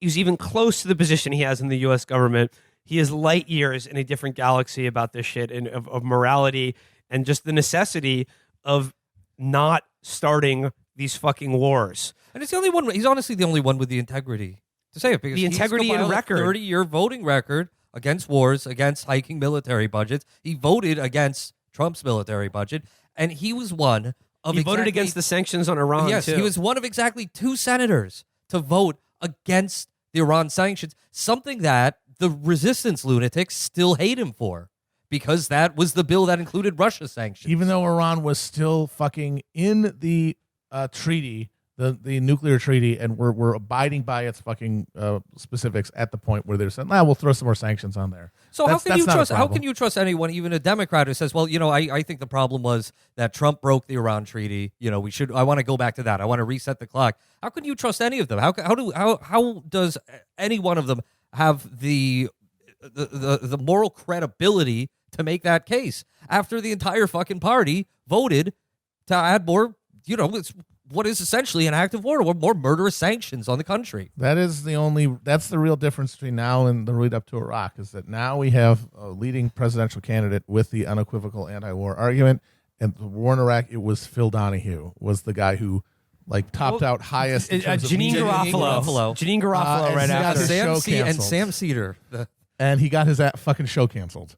who's even close to the position he has in the U.S. government, he is light years in a different galaxy about this shit and of morality and just the necessity of not starting these fucking wars. And it's the only one. He's honestly the only one with the integrity to say it because the integrity and record, 30-year voting record against wars, against hiking military budgets. He voted against Trump's military budget, and he was one of. He voted against the sanctions on Iran. Yes, too. He was one of exactly 2 senators to vote against the Iran sanctions. Something that the resistance lunatics still hate him for. Because that was the bill that included Russia sanctions. Even though Iran was still fucking in the treaty, the nuclear treaty, and we're abiding by its fucking specifics at the point where they're saying, we'll throw some more sanctions on there. So how can you trust anyone, even a Democrat, who says, well, I think the problem was that Trump broke the Iran treaty. I want to go back to that. I want to reset the clock. How can you trust any of them? How does any one of them have the moral credibility to make that case after the entire fucking party voted to add more, it's what is essentially an act of war, more murderous sanctions on the country? That's the real difference between now and the lead up to Iraq, is that now we have a leading presidential candidate with the unequivocal anti-war argument, and the war in Iraq, it was Phil Donahue, was the guy who topped out highest. Janine Garofalo right after. Sam Cedar. And he got his fucking show canceled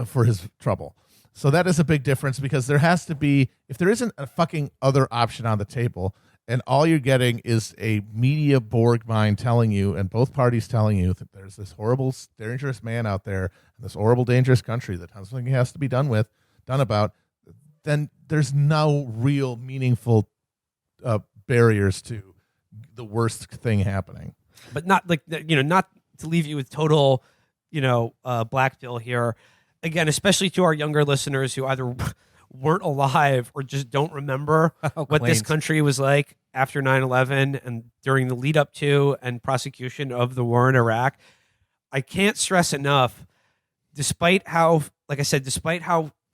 for his trouble. So that is a big difference, because there has to be, if there isn't a fucking other option on the table, and all you're getting is a media Borg mind telling you, and both parties telling you, that there's this horrible, dangerous man out there, and this horrible, dangerous country that something has to be done about, then there's no real meaningful barriers to the worst thing happening. But not not to leave you with total, black pill here. Again, especially to our younger listeners who either weren't alive or just don't remember what this country was like after 9/11 and during the lead up to and prosecution of the war in Iraq. I can't stress enough, despite how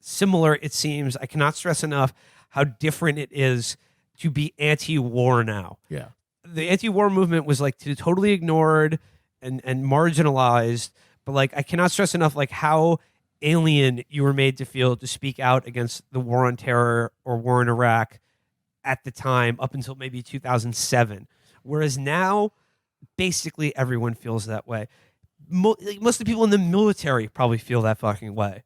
similar it seems, I cannot stress enough how different it is to be anti-war now. Yeah. The anti-war movement was like totally ignored and marginalized, but like I cannot stress enough like how alien you were made to feel to speak out against the war on terror or war in Iraq at the time up until maybe 2007. Whereas now, basically everyone feels that way. Most of the people in the military probably feel that fucking way.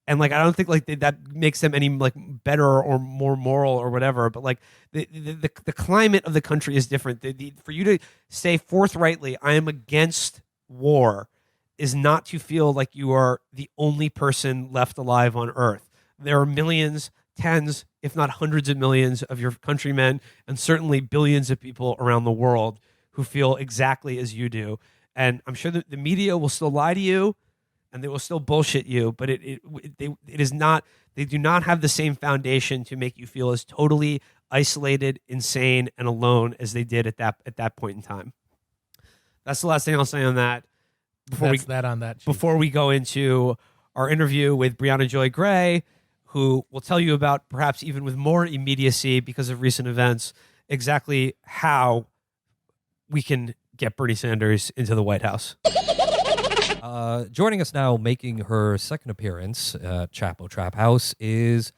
And like, I don't think like that makes them any like better or more moral or whatever. But like the climate of the country is different. For you to say forthrightly, I am against war, is not to feel like you are the only person left alive on Earth. There are millions, tens, if not hundreds of millions of your countrymen, and certainly billions of people around the world who feel exactly as you do. And I'm sure that the media will still lie to you, and they will still bullshit you, but it is not. They do not have the same foundation to make you feel as totally isolated, insane, and alone as they did at that point in time. That's the last thing I'll say on that. Before we go into our interview with Briahna Joy Gray, who will tell you about, perhaps even with more immediacy because of recent events, exactly how we can get Bernie Sanders into the White House. Joining us now, making her second appearance at Chapo Trap House, is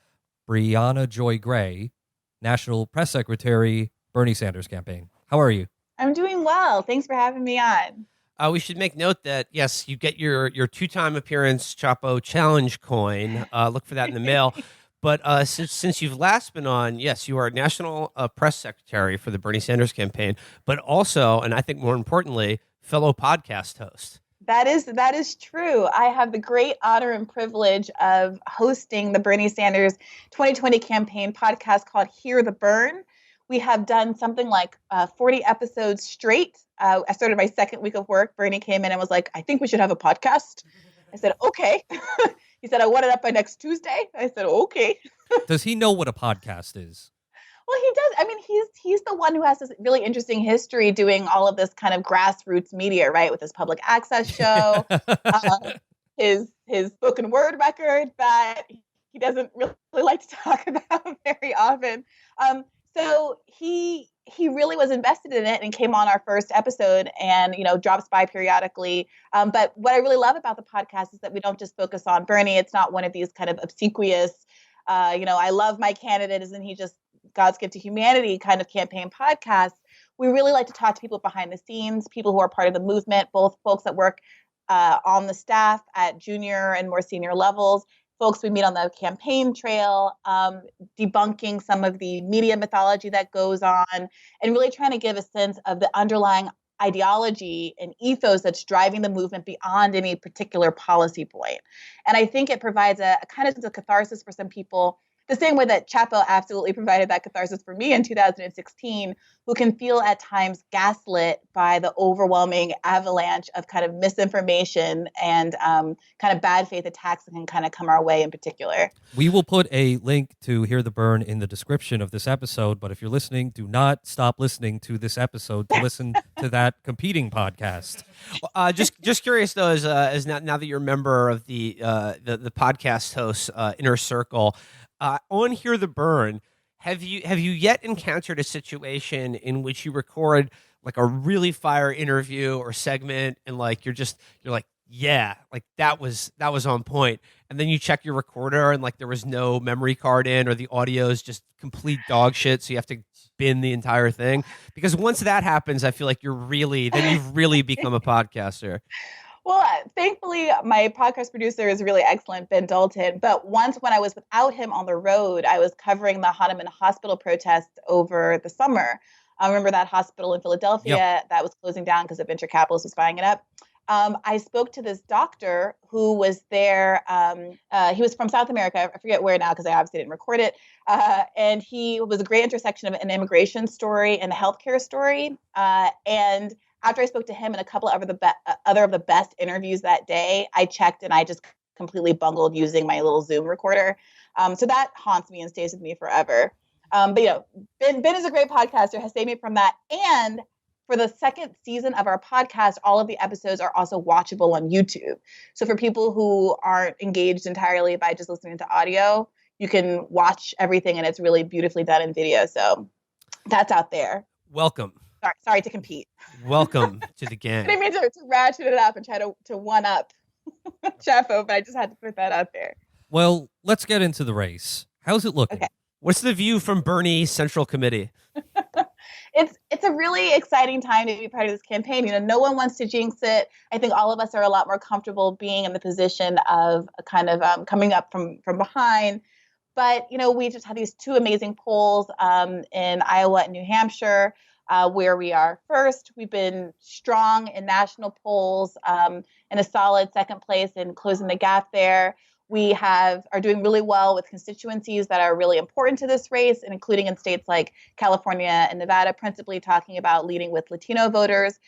Briahna Joy Gray, National Press Secretary, Bernie Sanders campaign. How are you? I'm doing well. Thanks for having me on. We should make note that, yes, you get your two-time appearance Chapo challenge coin. Look for that in the mail. But since you've last been on, yes, you are National Press Secretary for the Bernie Sanders campaign, but also, and I think more importantly, fellow podcast host. That is true. I have the great honor and privilege of hosting the Bernie Sanders 2020 campaign podcast called Hear the Burn. We have done something like 40 episodes straight. I started my second week of work. Bernie came in and was like, I think we should have a podcast. I said, okay. He said, I want it up by next Tuesday. I said, okay. Does he know what a podcast is? Well, he does. I mean, he's the one who has this really interesting history doing all of this kind of grassroots media, right? With his public access show, his spoken word record that he doesn't really like to talk about very often. So he really was invested in it and came on our first episode and, drops by periodically. But what I really love about the podcast is that we don't just focus on Bernie. It's not one of these kind of obsequious, I love my candidate, isn't he just God's gift to humanity kind of campaign podcasts. We really like to talk to people behind the scenes, people who are part of the movement, both folks that work on the staff at junior and more senior levels, folks we meet on the campaign trail, debunking some of the media mythology that goes on, and really trying to give a sense of the underlying ideology and ethos that's driving the movement beyond any particular policy point. And I think it provides a kind of sense of catharsis for some people, the same way that Chapo absolutely provided that catharsis for me in 2016, who can feel at times gaslit by the overwhelming avalanche of kind of misinformation and kind of bad faith attacks that can kind of come our way in particular. We will put a link to Hear the Burn in the description of this episode, but if you're listening, do not stop listening to this episode to listen to that competing podcast. Just curious though, as now that you're a member of the podcast hosts inner circle, on Hear the Burn, have you yet encountered a situation in which you record like a really fire interview or segment and like you're like, yeah, like that was on point, and then you check your recorder and like there was no memory card in, or the audio is just complete dog shit, so you have to bin the entire thing? Because once that happens, I feel like you've really become a podcaster. Well, thankfully, my podcast producer is really excellent, Ben Dalton. But once when I was without him on the road, I was covering the Hahnemann Hospital protests over the summer. I remember that hospital in Philadelphia that was closing down because a venture capitalist was buying it up. I spoke to this doctor who was there. He was from South America. I forget where now because I obviously didn't record it. And he was a great intersection of an immigration story and a healthcare story. And after I spoke to him and a couple of other of the best interviews that day, I checked and I just completely bungled using my little Zoom recorder. So that haunts me and stays with me forever. But Ben is a great podcaster, has saved me from that. And for the second season of our podcast, all of the episodes are also watchable on YouTube. So for people who aren't engaged entirely by just listening to audio, you can watch everything, and it's really beautifully done in video. So that's out there. Welcome. Sorry to compete. Welcome to the gang. I didn't mean to ratchet it up and try to one up Chapo, but I just had to put that out there. Well, let's get into the race. How's it looking? Okay. What's the view from Bernie Central Committee? It's a really exciting time to be part of this campaign. No one wants to jinx it. I think all of us are a lot more comfortable being in the position of kind of coming up from behind. But, we just had these two amazing polls in Iowa and New Hampshire, where we are first. We've been strong in national polls, in a solid second place in closing the gap there. We are doing really well with constituencies that are really important to this race, and including in states like California and Nevada, principally talking about leading with Latino voters.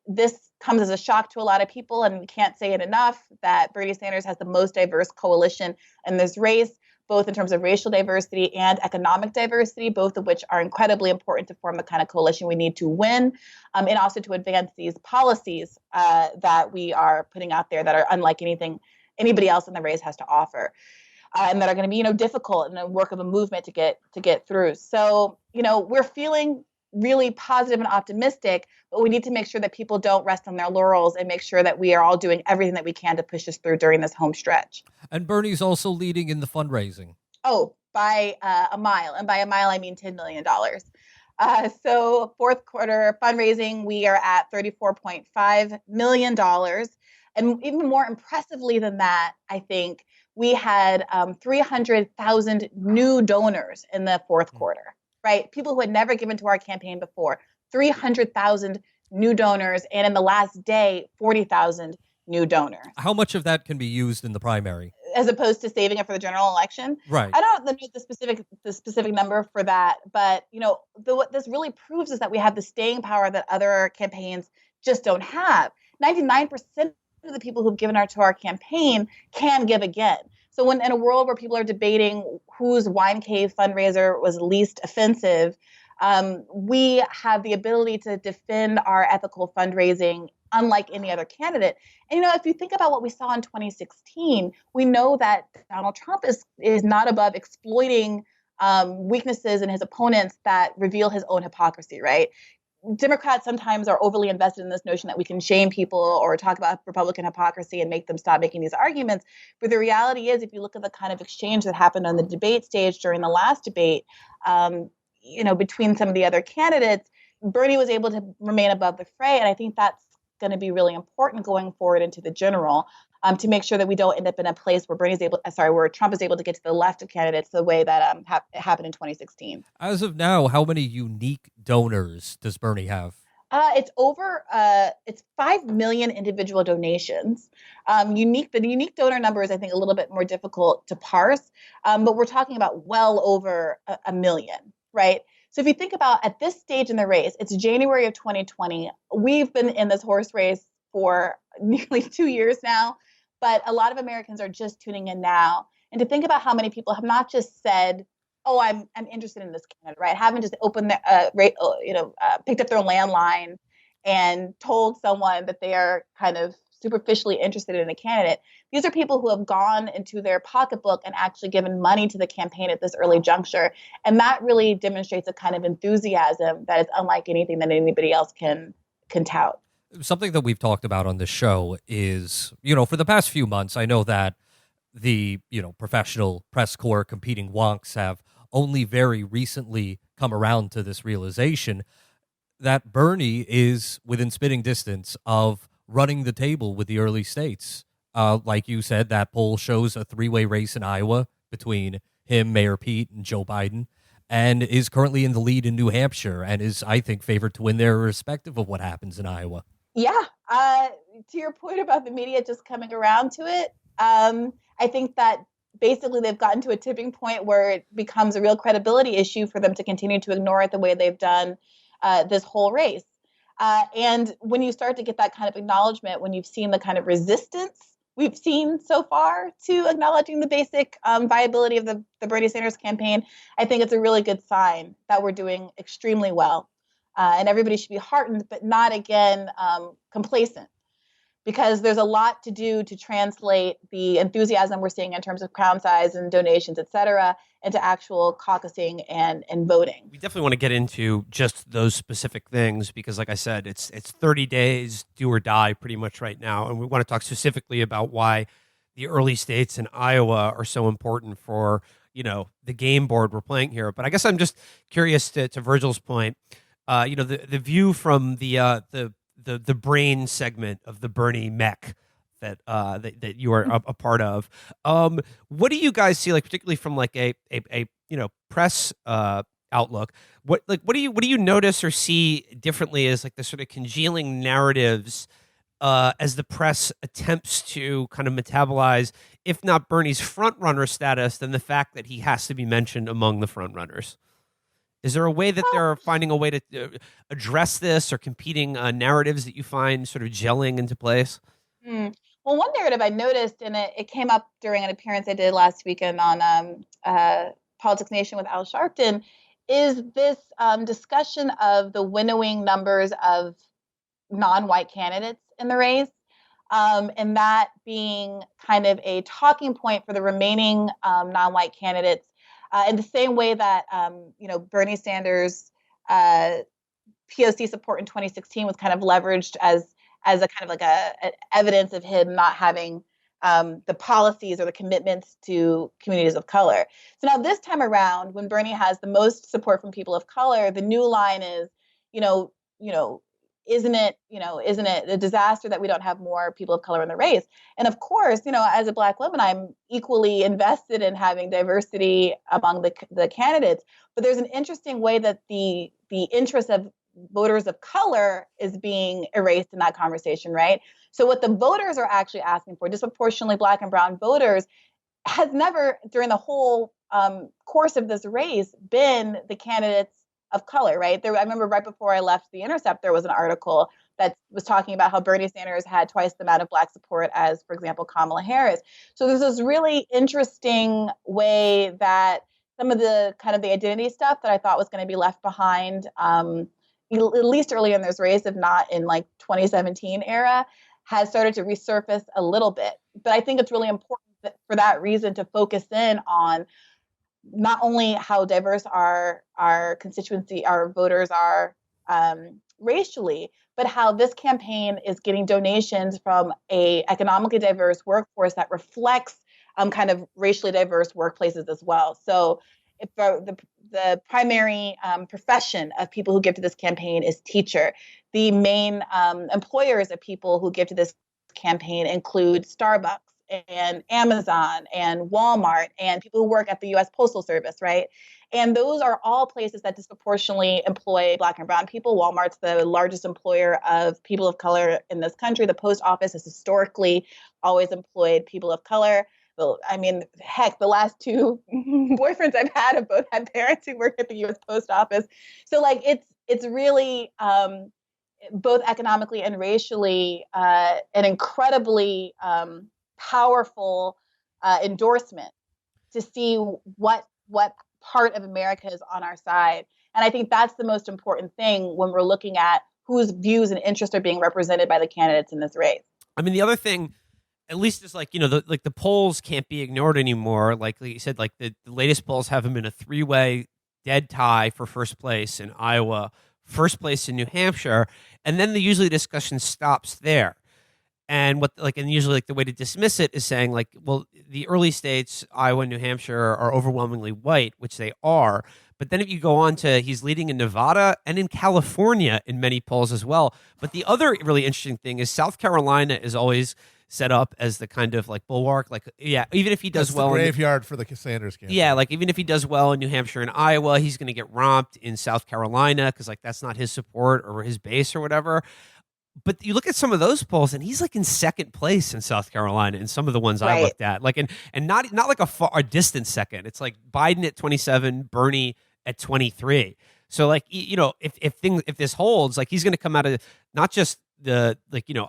This comes as a shock to a lot of people, and we can't say it enough that Bernie Sanders has the most diverse coalition in this race, both in terms of racial diversity and economic diversity, both of which are incredibly important to form the kind of coalition we need to win, and also to advance these policies that we are putting out there that are unlike anything anybody else in the race has to offer, and that are going to be, difficult and a work of a movement to get through. So, we're feeling really positive and optimistic, but we need to make sure that people don't rest on their laurels and make sure that we are all doing everything that we can to push us through during this home stretch. And Bernie's also leading in the fundraising. Oh, by a mile. And by a mile, I mean $10 million. So fourth quarter fundraising, we are at $34.5 million. And even more impressively than that, I think we had 300,000 new donors in the fourth quarter, right? People who had never given to our campaign before, 300,000 new donors. And in the last day, 40,000 new donors. How much of that can be used in the primary? As opposed to saving it for the general election? Right. I don't know the specific number for that, but what this really proves is that we have the staying power that other campaigns just don't have. 99% of the people who've given to our campaign can give again. So when in a world where people are debating whose wine cave fundraiser was least offensive, we have the ability to defend our ethical fundraising unlike any other candidate. And, if you think about what we saw in 2016, we know that Donald Trump is not above exploiting weaknesses in his opponents that reveal his own hypocrisy, right? Democrats sometimes are overly invested in this notion that we can shame people or talk about Republican hypocrisy and make them stop making these arguments. But the reality is, if you look at the kind of exchange that happened on the debate stage during the last debate, between some of the other candidates, Bernie was able to remain above the fray. And I think that's going to be really important going forward into the general, to make sure that we don't end up in a place where where Trump is able to get to the left of candidates the way that happened in 2016. As of now, how many unique donors does Bernie have? It's over. It's 5 million individual donations. The unique donor number is, I think, a little bit more difficult to parse, but we're talking about well over a million, right? So if you think about at this stage in the race, it's January of 2020. We've been in this horse race for nearly 2 years now, but a lot of Americans are just tuning in now. And to think about how many people have not just said, "Oh, I'm interested in this candidate," right? Haven't just opened picked up their landline and told someone that they are kind of superficially interested in a candidate. These are people who have gone into their pocketbook and actually given money to the campaign at this early juncture. And that really demonstrates a kind of enthusiasm that is unlike anything that anybody else can tout. Something that we've talked about on this show is, for the past few months, I know that the, professional press corps competing wonks have only very recently come around to this realization that Bernie is within spitting distance of running the table with the early states. Like you said, that poll shows a three-way race in Iowa between him, Mayor Pete, and Joe Biden, and is currently in the lead in New Hampshire and is, I think, favored to win there irrespective of what happens in Iowa. Yeah. To your point about the media just coming around to it, I think that basically they've gotten to a tipping point where it becomes a real credibility issue for them to continue to ignore it the way they've done this whole race. And when you start to get that kind of acknowledgement, when you've seen the kind of resistance we've seen so far to acknowledging the basic viability of the Bernie Sanders campaign, I think it's a really good sign that we're doing extremely well. and everybody should be heartened, but not again complacent. Because there's a lot to do to translate the enthusiasm we're seeing in terms of crown size and donations, et cetera, into actual caucusing and voting. We definitely want to get into just those specific things because, like I said, it's 30 days, do or die pretty much right now. And we want to talk specifically about why the early states in Iowa are so important for, the game board we're playing here. But I guess I'm just curious to Virgil's point, the view from the brain segment of the Bernie mech that you are a part of. What do you guys see, like particularly from like a press outlook? What do you notice or see differently as like the sort of congealing narratives as the press attempts to kind of metabolize, if not Bernie's front runner status, then the fact that he has to be mentioned among the front runners? Is there a way that they're finding a way to address this or competing narratives that you find sort of gelling into place? Well, one narrative I noticed, and it came up during an appearance I did last weekend on Politics Nation with Al Sharpton, is this discussion of the winnowing numbers of non-white candidates in the race, and that being kind of a talking point for the remaining non-white candidates. In the same way that, Bernie Sanders' POC support in 2016 was kind of leveraged as a kind of like a evidence of him not having the policies or the commitments to communities of color. So now this time around, when Bernie has the most support from people of color, the new line is, isn't it a disaster that we don't have more people of color in the race? And of course, as a Black woman, I'm equally invested in having diversity among the candidates. But there's an interesting way that the interest of voters of color is being erased in that conversation, right? So what the voters are actually asking for, disproportionately Black and brown voters, has never, during the whole course of this race, been the candidates of color, right? I remember right before I left The Intercept, there was an article that was talking about how Bernie Sanders had twice the amount of Black support as, for example, Kamala Harris. So there's this really interesting way that some of the kind of the identity stuff that I thought was going to be left behind, at least early in this race, if not in like 2017 era, has started to resurface a little bit. But I think it's really important for that reason to focus in on not only how diverse our constituency, our voters are racially, but how this campaign is getting donations from a economically diverse workforce that reflects kind of racially diverse workplaces as well. So if the primary profession of people who give to this campaign is teacher, the main employers of people who give to this campaign include Starbucks and Amazon and Walmart and people who work at the U.S. Postal Service, right? And those are all places that disproportionately employ Black and brown people. Walmart's the largest employer of people of color in this country. The post office has historically always employed people of color. Well, I mean, heck, the last two boyfriends I've had have both had parents who work at the U.S. Post Office. So, like, it's really both economically and racially an incredibly powerful endorsement to see what part of America is on our side. And I think that's the most important thing when we're looking at whose views and interests are being represented by the candidates in this race. I mean, the other thing, at least is like, the polls can't be ignored anymore. Like you said, like the latest polls have him in a 3-way dead tie for first place in Iowa, first place in New Hampshire. And then usually the discussion stops there. And usually the way to dismiss it is saying like, well, the early states, Iowa and New Hampshire, are overwhelmingly white, which they are. But then if you go on to, he's leading in Nevada and in California in many polls as well. But the other really interesting thing is South Carolina is always set up as the kind of like bulwark, like, yeah, even if he does well, the graveyard for the Sanders campaign. Yeah, like even if he does well in New Hampshire and Iowa, he's going to get romped in South Carolina because like that's not his support or his base or whatever. But you look at some of those polls, and he's like in second place in South Carolina in some of the ones I looked at, like and not like a distant second. It's like Biden at 27, Bernie at 23. So like if this holds, like he's going to come out of not just the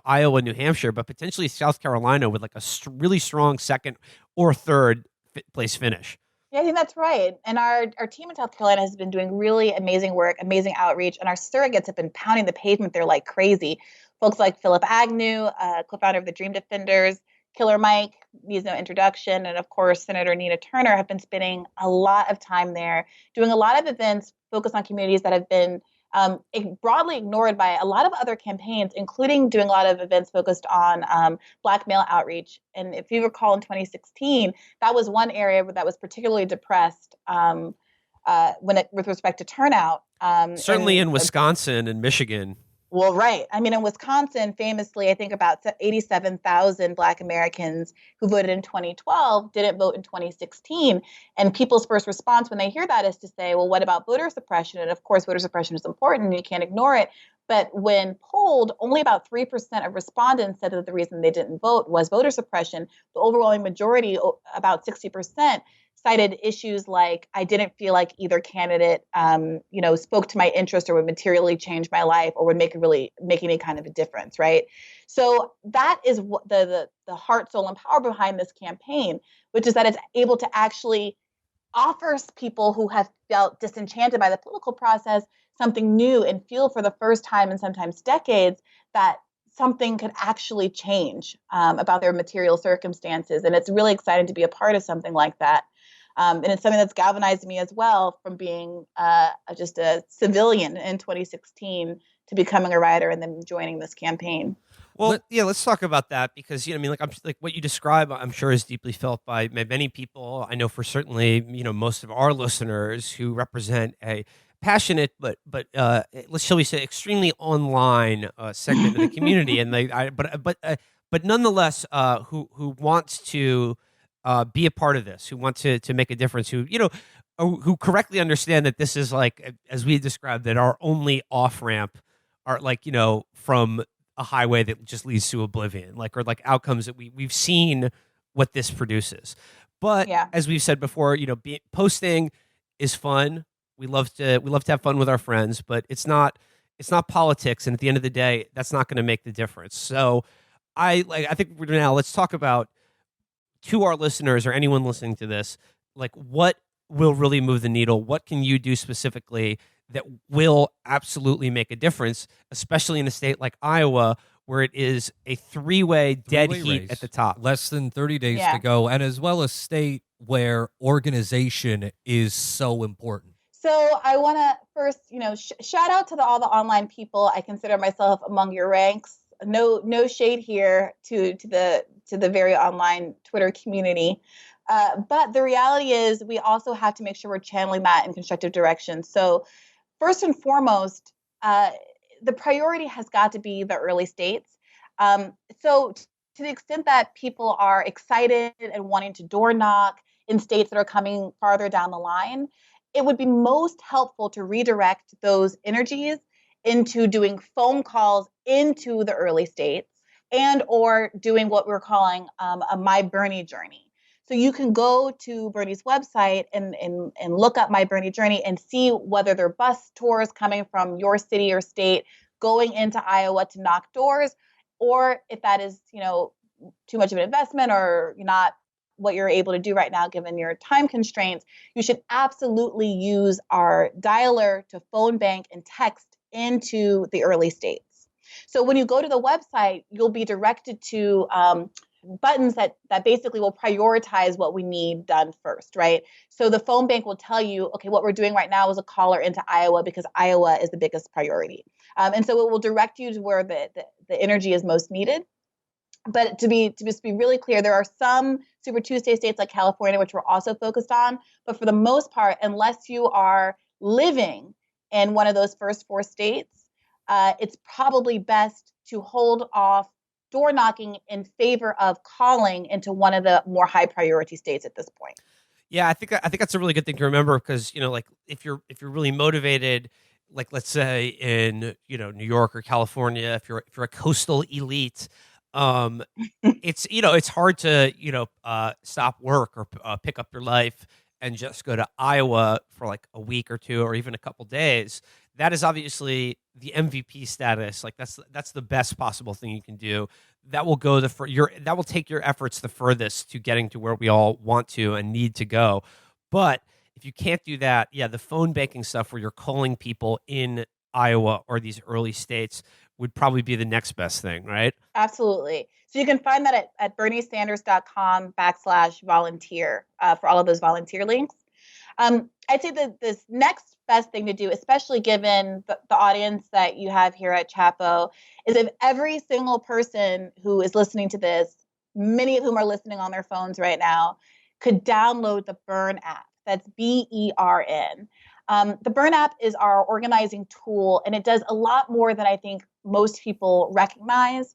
Iowa, New Hampshire, but potentially South Carolina with like a really strong second or third place finish. Yeah, I think that's right. And our team in South Carolina has been doing really amazing work, amazing outreach, and our surrogates have been pounding the pavement there like crazy. Folks like Philip Agnew, co-founder of the Dream Defenders, Killer Mike needs no introduction, and of course Senator Nina Turner have been spending a lot of time there, doing a lot of events focused on communities that have been broadly ignored by a lot of other campaigns, including doing a lot of events focused on Black male outreach. And if you recall, in 2016, that was one area that was particularly depressed with respect to turnout. Certainly in Wisconsin and Michigan. Well, right. I mean, in Wisconsin, famously, I think about 87,000 Black Americans who voted in 2012 didn't vote in 2016. And people's first response when they hear that is to say, well, what about voter suppression? And of course, voter suppression is important and you can't ignore it. But when polled, only about 3% of respondents said that the reason they didn't vote was voter suppression. The overwhelming majority, about 60%, cited issues like I didn't feel like either candidate, spoke to my interest or would materially change my life or would make any kind of a difference, right? So that is what the heart, soul, and power behind this campaign, which is that it's able to actually offer people who have felt disenchanted by the political process something new and feel for the first time in sometimes decades that something could actually change about their material circumstances. And it's really exciting to be a part of something like that. And it's something that's galvanized me as well from being just a civilian in 2016 to becoming a writer and then joining this campaign. Well, yeah, let's talk about that because like what you describe, I'm sure is deeply felt by many people. I know for certainly, most of our listeners who represent a passionate but shall we say extremely online segment of the community, and but nonetheless, who wants to be a part of this, who want to make a difference, who correctly understand that this is like, as we described, that our only off ramp are from a highway that just leads to oblivion, or outcomes that we've seen what this produces. But as we've said before, posting is fun. We love to have fun with our friends, but it's not politics. And at the end of the day, that's not going to make the difference. So I think let's talk about, to our listeners or anyone listening to this, what will really move the needle? What can you do specifically that will absolutely make a difference, especially in a state like Iowa, where it is a three-way dead heat race at the top? Less than 30 days to go, and as well a state where organization is so important. So I want to first, shout out to all the online people. I consider myself among your ranks. No shade here to the very online Twitter community. But the reality is we also have to make sure we're channeling that in constructive direction. So first and foremost, the priority has got to be the early states. So to the extent that people are excited and wanting to door knock in states that are coming farther down the line, it would be most helpful to redirect those energies into doing phone calls into the early states and or doing what we're calling a My Bernie journey. So you can go to Bernie's website and look up My Bernie journey and see whether there are bus tours coming from your city or state going into Iowa to knock doors, or if that is, too much of an investment or not what you're able to do right now, given your time constraints, you should absolutely use our dialer to phone bank and text into the early states. So when you go to the website, you'll be directed to buttons that basically will prioritize what we need done first, right? So the phone bank will tell you, okay, what we're doing right now is a caller into Iowa because Iowa is the biggest priority. And so it will direct you to where the energy is most needed. But to be really clear, there are some Super Tuesday states like California, which we're also focused on. But for the most part, unless you are living in one of those first four states, it's probably best to hold off door knocking in favor of calling into one of the more high priority states at this point. Yeah, I think that's a really good thing to remember because if you're really motivated, like let's say in New York or California, if you're a coastal elite. It's hard to stop work or pick up your life and just go to Iowa for like a week or two or even a couple days. That is obviously the MVP status. Like that's the best possible thing you can do. That will go that will take your efforts the furthest to getting to where we all want to and need to go. But if you can't do that, the phone banking stuff where you're calling people in Iowa or these early states would probably be the next best thing, right? Absolutely. So you can find that at berniesanders.com/volunteer for all of those volunteer links. I'd say that this next best thing to do, especially given the audience that you have here at Chapo, is if every single person who is listening to this, many of whom are listening on their phones right now, could download the Burn app. That's BERN. The Burn app is our organizing tool, and it does a lot more than I think most people recognize.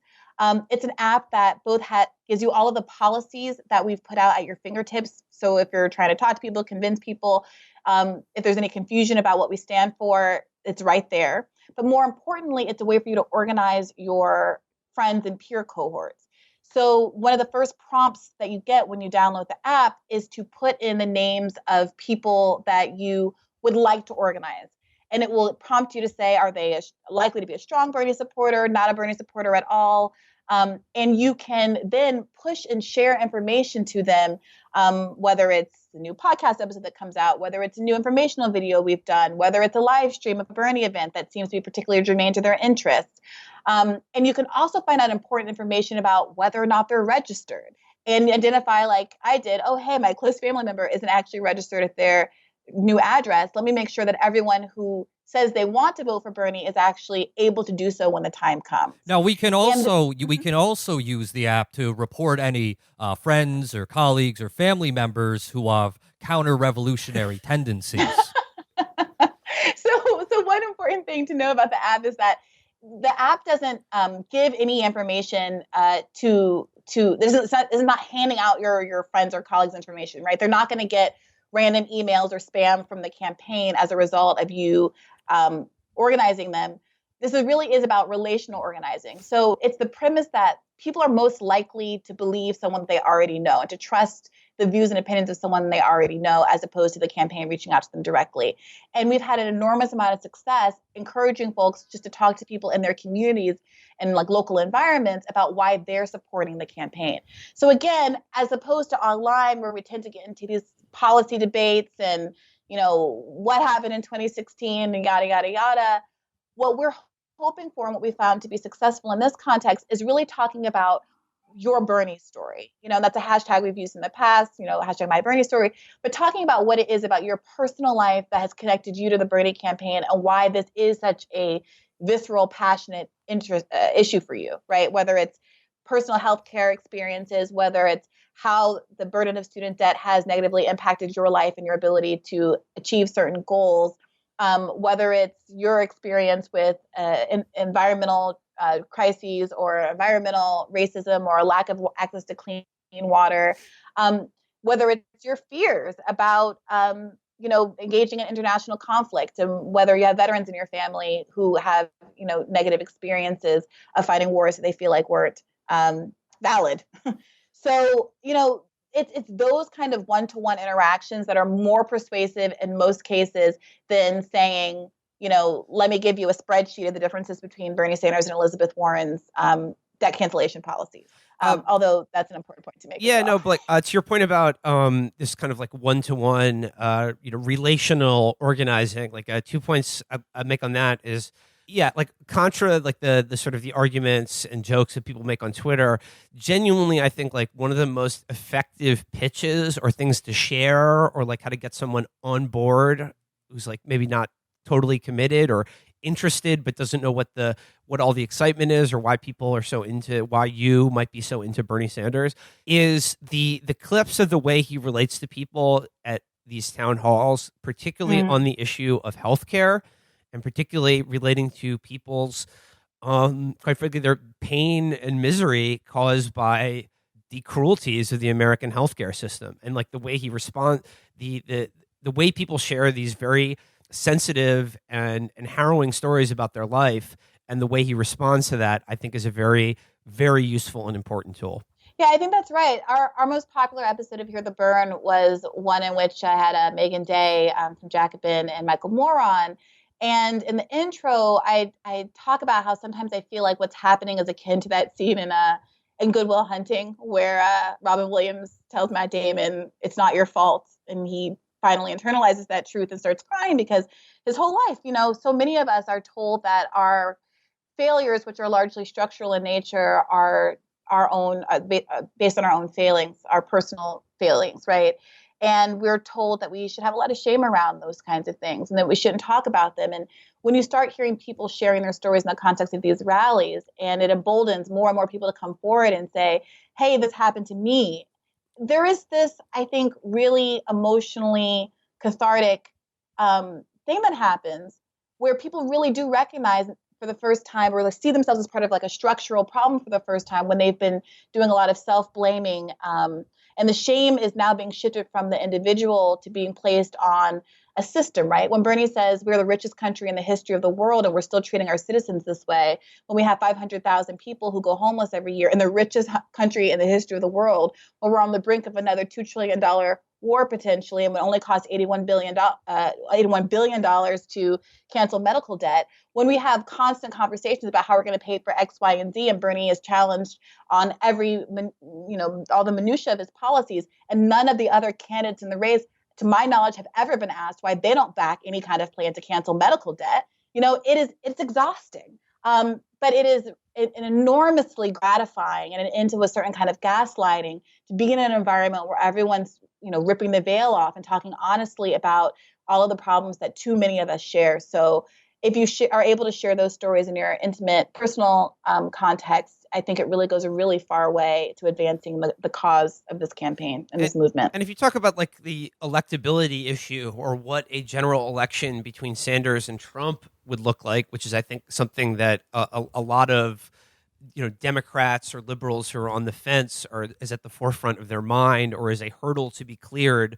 It's an app that both gives you all of the policies that we've put out at your fingertips. So if you're trying to talk to people, convince people, if there's any confusion about what we stand for, it's right there. But more importantly, it's a way for you to organize your friends and peer cohorts. So one of the first prompts that you get when you download the app is to put in the names of people that you would like to organize. And it will prompt you to say, are they likely to be a strong Bernie supporter, not a Bernie supporter at all? And you can then push and share information to them, whether it's the new podcast episode that comes out, whether it's a new informational video we've done, whether it's a live stream of a Bernie event that seems to be particularly germane to their interests. And you can also find out important information about whether or not they're registered and identify, like I did, oh, hey, my close family member isn't actually registered at their new address. Let me make sure that everyone who says they want to vote for Bernie is actually able to do so when the time comes. Now we can also use the app to report any friends or colleagues or family members who have counter-revolutionary tendencies. So one important thing to know about the app is that the app doesn't give any information this is not handing out your friends or colleagues information, right? They're not going to get random emails or spam from the campaign as a result of you organizing them. This really is about relational organizing. So it's the premise that people are most likely to believe someone they already know and to trust the views and opinions of someone they already know, as opposed to the campaign reaching out to them directly. And we've had an enormous amount of success encouraging folks just to talk to people in their communities and like local environments about why they're supporting the campaign. So again, as opposed to online where we tend to get into these policy debates and, what happened in 2016 and yada, yada, yada, what we're hoping for and what we found to be successful in this context is really talking about your Bernie story. That's a hashtag we've used in the past, hashtag my Bernie story, but talking about what it is about your personal life that has connected you to the Bernie campaign and why this is such a visceral, passionate issue for you, right? Whether it's personal health care experiences, whether it's how the burden of student debt has negatively impacted your life and your ability to achieve certain goals, whether it's your experience with environmental crises or environmental racism or a lack of access to clean water, whether it's your fears about engaging in international conflict, and whether you have veterans in your family who have negative experiences of fighting wars that they feel like weren't valid. So it's those kind of one-to-one interactions that are more persuasive in most cases than saying, let me give you a spreadsheet of the differences between Bernie Sanders and Elizabeth Warren's debt cancellation policies. Although that's an important point to make. Yeah, well. no, but to your point about this kind of like one-to-one, relational organizing, like 2 points I make on that is, like contra, like the sort of the arguments and jokes that people make on Twitter, genuinely, I think like one of the most effective pitches or things to share or like how to get someone on board who's like maybe not totally committed or interested but doesn't know what all the excitement is or why you might be so into Bernie Sanders is the clips of the way he relates to people at these town halls, particularly on the issue of healthcare and particularly relating to people's quite frankly their pain and misery caused by the cruelties of the American healthcare system, and like the way he responds, the way people share these very sensitive and harrowing stories about their life, and the way he responds to that, I think is a very, very useful and important tool. Yeah, I think that's right. Our most popular episode of Hear the Burn was one in which I had Megan Day from Jacobin and Michael Moore on. And in the intro, I talk about how sometimes I feel like what's happening is akin to that scene in Good Will Hunting where Robin Williams tells Matt Damon, it's not your fault. And he finally internalizes that truth and starts crying because his whole life, so many of us are told that our failures, which are largely structural in nature, are our own, based on our own failings, our personal failings, right? And we're told that we should have a lot of shame around those kinds of things and that we shouldn't talk about them. And when you start hearing people sharing their stories in the context of these rallies, and it emboldens more and more people to come forward and say, hey, this happened to me, there is this, I think, really emotionally cathartic thing that happens where people really do recognize for the first time, or see themselves as part of like a structural problem for the first time when they've been doing a lot of self-blaming. And the shame is now being shifted from the individual to being placed on a system, right? When Bernie says we're the richest country in the history of the world and we're still treating our citizens this way, when we have 500,000 people who go homeless every year in the richest country in the history of the world, when we're on the brink of another $2 trillion war potentially, and it only costs $81 billion to cancel medical debt, when we have constant conversations about how we're going to pay for X, Y, and Z, and Bernie is challenged on all the minutiae of his policies, and none of the other candidates in the race, to my knowledge, have ever been asked why they don't back any kind of plan to cancel medical debt. It's exhausting. But it is an enormously gratifying and an end to a certain kind of gaslighting to be in an environment where everyone's, ripping the veil off and talking honestly about all of the problems that too many of us share. So if you are able to share those stories in your intimate, personal context, I think it really goes a really far way to advancing the cause of this campaign and this movement. And if you talk about like the electability issue or what a general election between Sanders and Trump would look like, which is, I think, something that a lot of Democrats or liberals who are on the fence is at the forefront of their mind, or is a hurdle to be cleared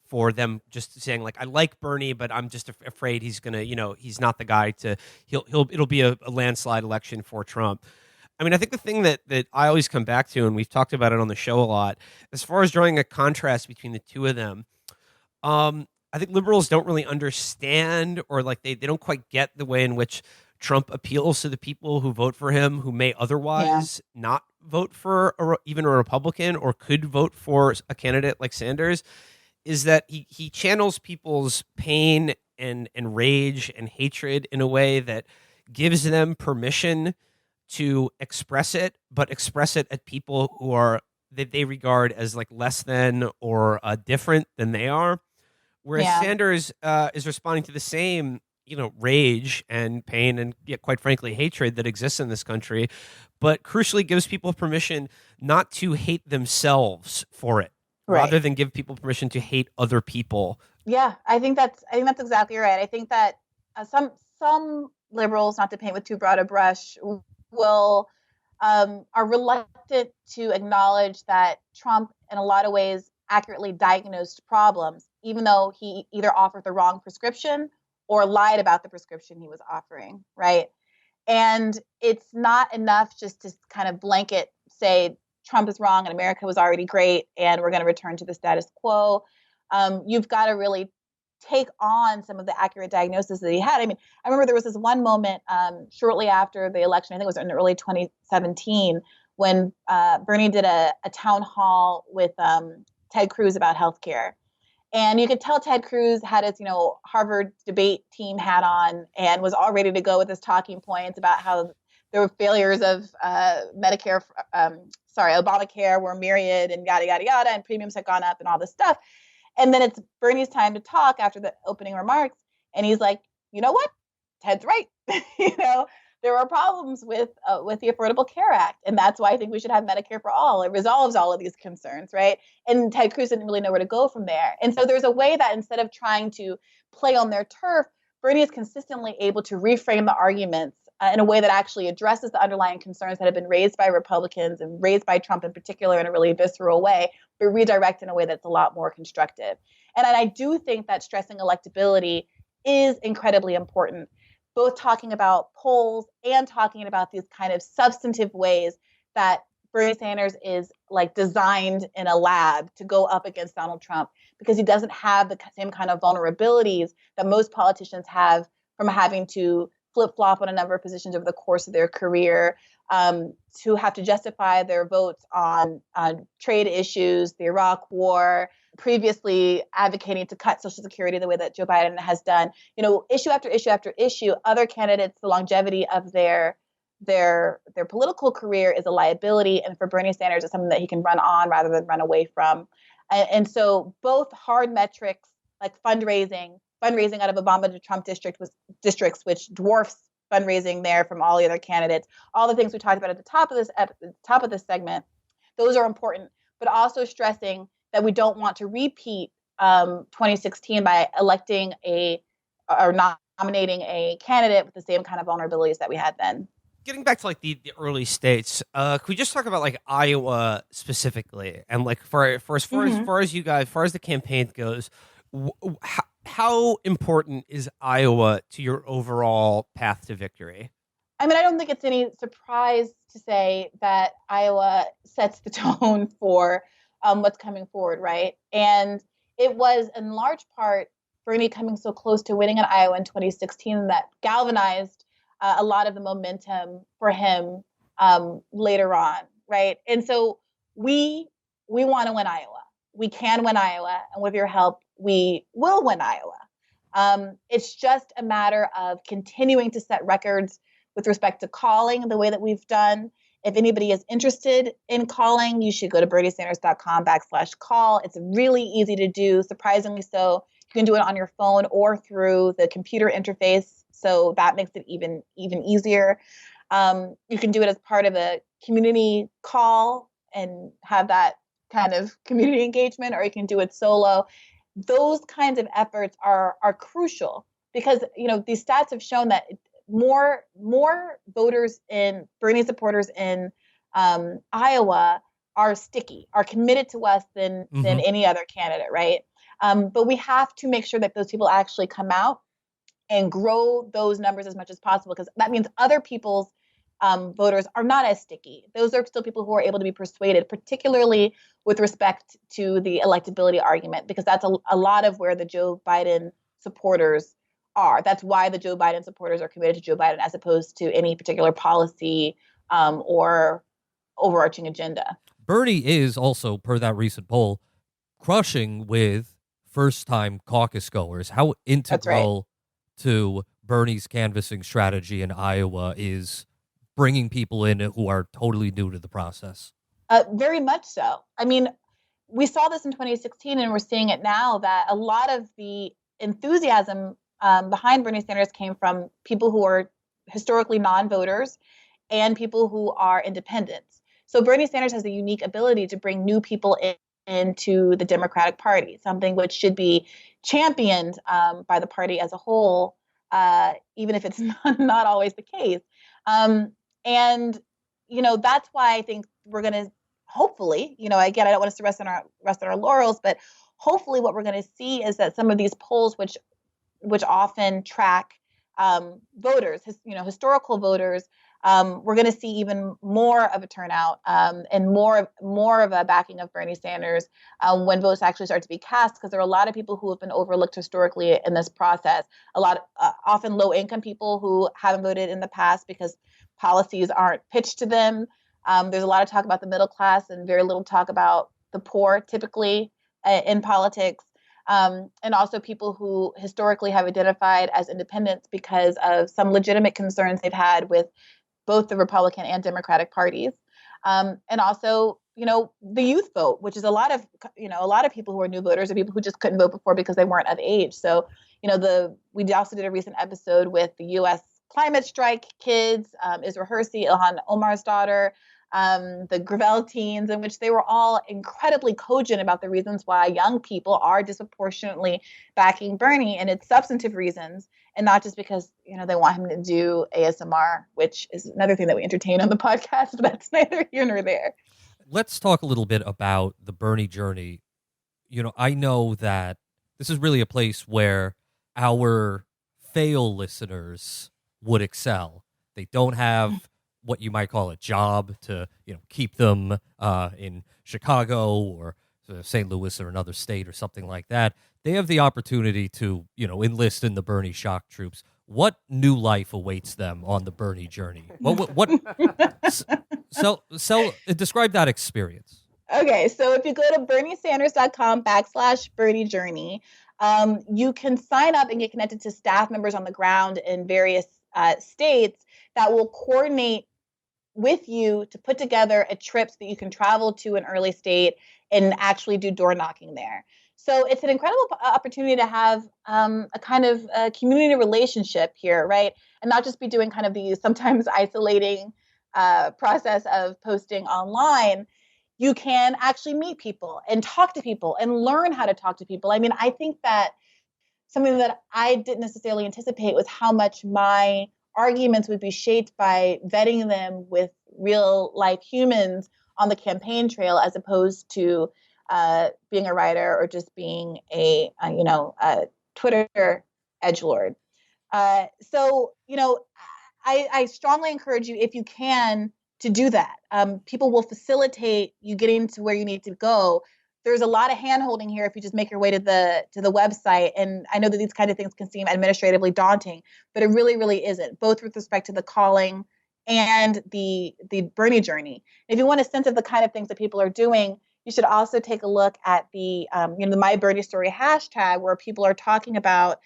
for them, just saying like, I like Bernie, but I'm just afraid he's gonna, he's not the guy it'll be a landslide election for Trump. I mean, I think the thing that I always come back to, and we've talked about it on the show a lot, as far as drawing a contrast between the two of them, I think liberals don't really understand, or like they don't quite get the way in which Trump appeals to the people who vote for him, who may otherwise not vote for even a Republican, or could vote for a candidate like Sanders, is that he channels people's pain and rage and hatred in a way that gives them permission to express it, but express it at people who are that they regard as like less than or different than they are. Whereas Sanders is responding to the same, rage and pain and, quite frankly, hatred that exists in this country, but crucially gives people permission not to hate themselves for it, rather than give people permission to hate other people. Yeah, I think that's exactly right. I think that some liberals, not to paint with too broad a brush, are reluctant to acknowledge that Trump, in a lot of ways, accurately diagnosed problems, even though he either offered the wrong prescription or lied about the prescription he was offering, right? And it's not enough just to kind of blanket say Trump is wrong and America was already great and we're going to return to the status quo. You've got to really take on some of the accurate diagnosis that he had. I mean, I remember there was this one moment shortly after the election, I think it was in early 2017, when Bernie did a town hall with Ted Cruz about healthcare. And you could tell Ted Cruz had his, Harvard debate team hat on and was all ready to go with his talking points about how there were failures of Obamacare were myriad and yada, yada, yada, and premiums had gone up and all this stuff. And then it's Bernie's time to talk after the opening remarks. And he's like, you know what? Ted's right. There are problems with the Affordable Care Act. And that's why I think we should have Medicare for all. It resolves all of these concerns, right? And Ted Cruz didn't really know where to go from there. And so there's a way that instead of trying to play on their turf, Bernie is consistently able to reframe the arguments in a way that actually addresses the underlying concerns that have been raised by Republicans and raised by Trump in particular in a really visceral way, but redirect in a way that's a lot more constructive. And I do think that stressing electability is incredibly important, both talking about polls and talking about these kind of substantive ways that Bernie Sanders is like designed in a lab to go up against Donald Trump, because he doesn't have the same kind of vulnerabilities that most politicians have from having to flip-flop on a number of positions over the course of their career, to have to justify their votes on trade issues, the Iraq War, previously advocating to cut Social Security the way that Joe Biden has done. Issue after issue after issue, other candidates, the longevity of their political career is a liability, and for Bernie Sanders, it's something that he can run on rather than run away from. And so both hard metrics like fundraising out of Obama to Trump districts, which dwarfs fundraising there from all the other candidates, all the things we talked about at the top of this segment, those are important, but also stressing that we don't want to repeat 2016 by electing or nominating a candidate with the same kind of vulnerabilities that we had then. Getting back to like the early states, could we just talk about like Iowa specifically, and like for as far as you guys, as far as the campaign goes, how important is Iowa to your overall path to victory? I mean, I don't think it's any surprise to say that Iowa sets the tone for what's coming forward, right? And it was in large part Bernie coming so close to winning in Iowa in 2016 that galvanized a lot of the momentum for him later on, right? And so we want to win Iowa. We can win Iowa, and with your help, we will win Iowa. It's just a matter of continuing to set records with respect to calling the way that we've done. If anybody is interested in calling, you should go to berniesanders.com/call. It's really easy to do, surprisingly so. You can do it on your phone or through the computer interface, so that makes it even easier. You can do it as part of a community call and have that kind of community engagement, or you can do it solo. Those kinds of efforts are crucial because these stats have shown that more voters in Bernie supporters in Iowa are sticky, are committed to us than any other candidate, right? But we have to make sure that those people actually come out and grow those numbers as much as possible, because that means other people's voters are not as sticky. Those are still people who are able to be persuaded, particularly with respect to the electability argument, because that's a lot of where the Joe Biden supporters are. That's why the Joe Biden supporters are committed to Joe Biden as opposed to any particular policy or overarching agenda. Bernie is also, per that recent poll, crushing with first-time caucus goers. How integral to Bernie's canvassing strategy in Iowa is bringing people in who are totally new to the process? Very much so. I mean, we saw this in 2016, and we're seeing it now, that a lot of the enthusiasm behind Bernie Sanders came from people who are historically non-voters and people who are independents. So Bernie Sanders has a unique ability to bring new people into the Democratic Party, something which should be championed by the party as a whole, even if it's not always the case. And that's why I think we're going to hopefully, again, I don't want us to rest on our laurels, but hopefully what we're going to see is that some of these polls, which often track voters, historical voters, we're going to see even more of a turnout and more of a backing of Bernie Sanders when votes actually start to be cast, because there are a lot of people who have been overlooked historically in this process. A lot, often low-income people who haven't voted in the past because policies aren't pitched to them. There's a lot of talk about the middle class and very little talk about the poor, typically in politics. And also people who historically have identified as independents because of some legitimate concerns they've had with both the Republican and Democratic parties. And also, the youth vote, which is a lot of people who are new voters or people who just couldn't vote before because they weren't of age. So, we also did a recent episode with the U.S. climate strike kids, Isra Hersey, Ilhan Omar's daughter, the Gravel teens, in which they were all incredibly cogent about the reasons why young people are disproportionately backing Bernie, and it's substantive reasons, and not just because they want him to do ASMR, which is another thing that we entertain on the podcast, but that's neither here nor there. Let's talk a little bit about the Bernie journey. I know that this is really a place where our fail listeners would excel. They don't have what you might call a job to keep them in Chicago or St. Louis or another state or something like that. They have the opportunity to enlist in the Bernie shock troops. what new life awaits them on the Bernie journey? What so describe that experience. Okay, so if you go to berniesanders.com/Bernie Journey, you can sign up and get connected to staff members on the ground in various states that will coordinate with you to put together a trip so that you can travel to an early state and actually do door knocking there. So it's an incredible opportunity to have a kind of community relationship here, right? And not just be doing kind of the sometimes isolating process of posting online. You can actually meet people and talk to people and learn how to talk to people. I mean, I think that something that I didn't necessarily anticipate was how much my arguments would be shaped by vetting them with real life humans on the campaign trail, as opposed to being a writer or just being a Twitter edgelord. So, I strongly encourage you, if you can, to do that. People will facilitate you getting to where you need to go. There's a lot of hand-holding here if you just make your way to the website. And I know that these kind of things can seem administratively daunting, but it really, really isn't, both with respect to the calling and the Bernie journey. If you want a sense of the kind of things that people are doing, you should also take a look at the My Bernie Story hashtag, where people are talking about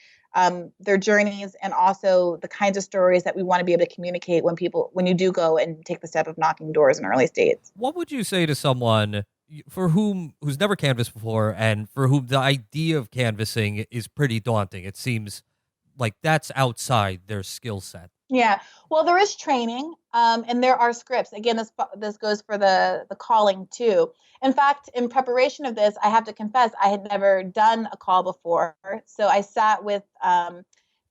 their journeys and also the kinds of stories that we want to be able to communicate when you do go and take the step of knocking doors in early states. What would you say to someone who's never canvassed before and for whom the idea of canvassing is pretty daunting? It seems like that's outside their skill set. Yeah, well, there is training, and there are scripts. Again, this goes for the calling too. In fact, in preparation of this, I have to confess I had never done a call before. So I sat with the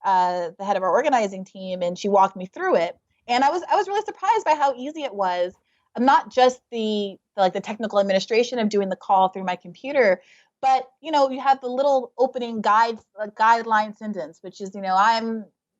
head of our organizing team, and she walked me through it. And I was really surprised by how easy it was. Not just the technical administration of doing the call through my computer, but you have the little opening guideline sentence, which is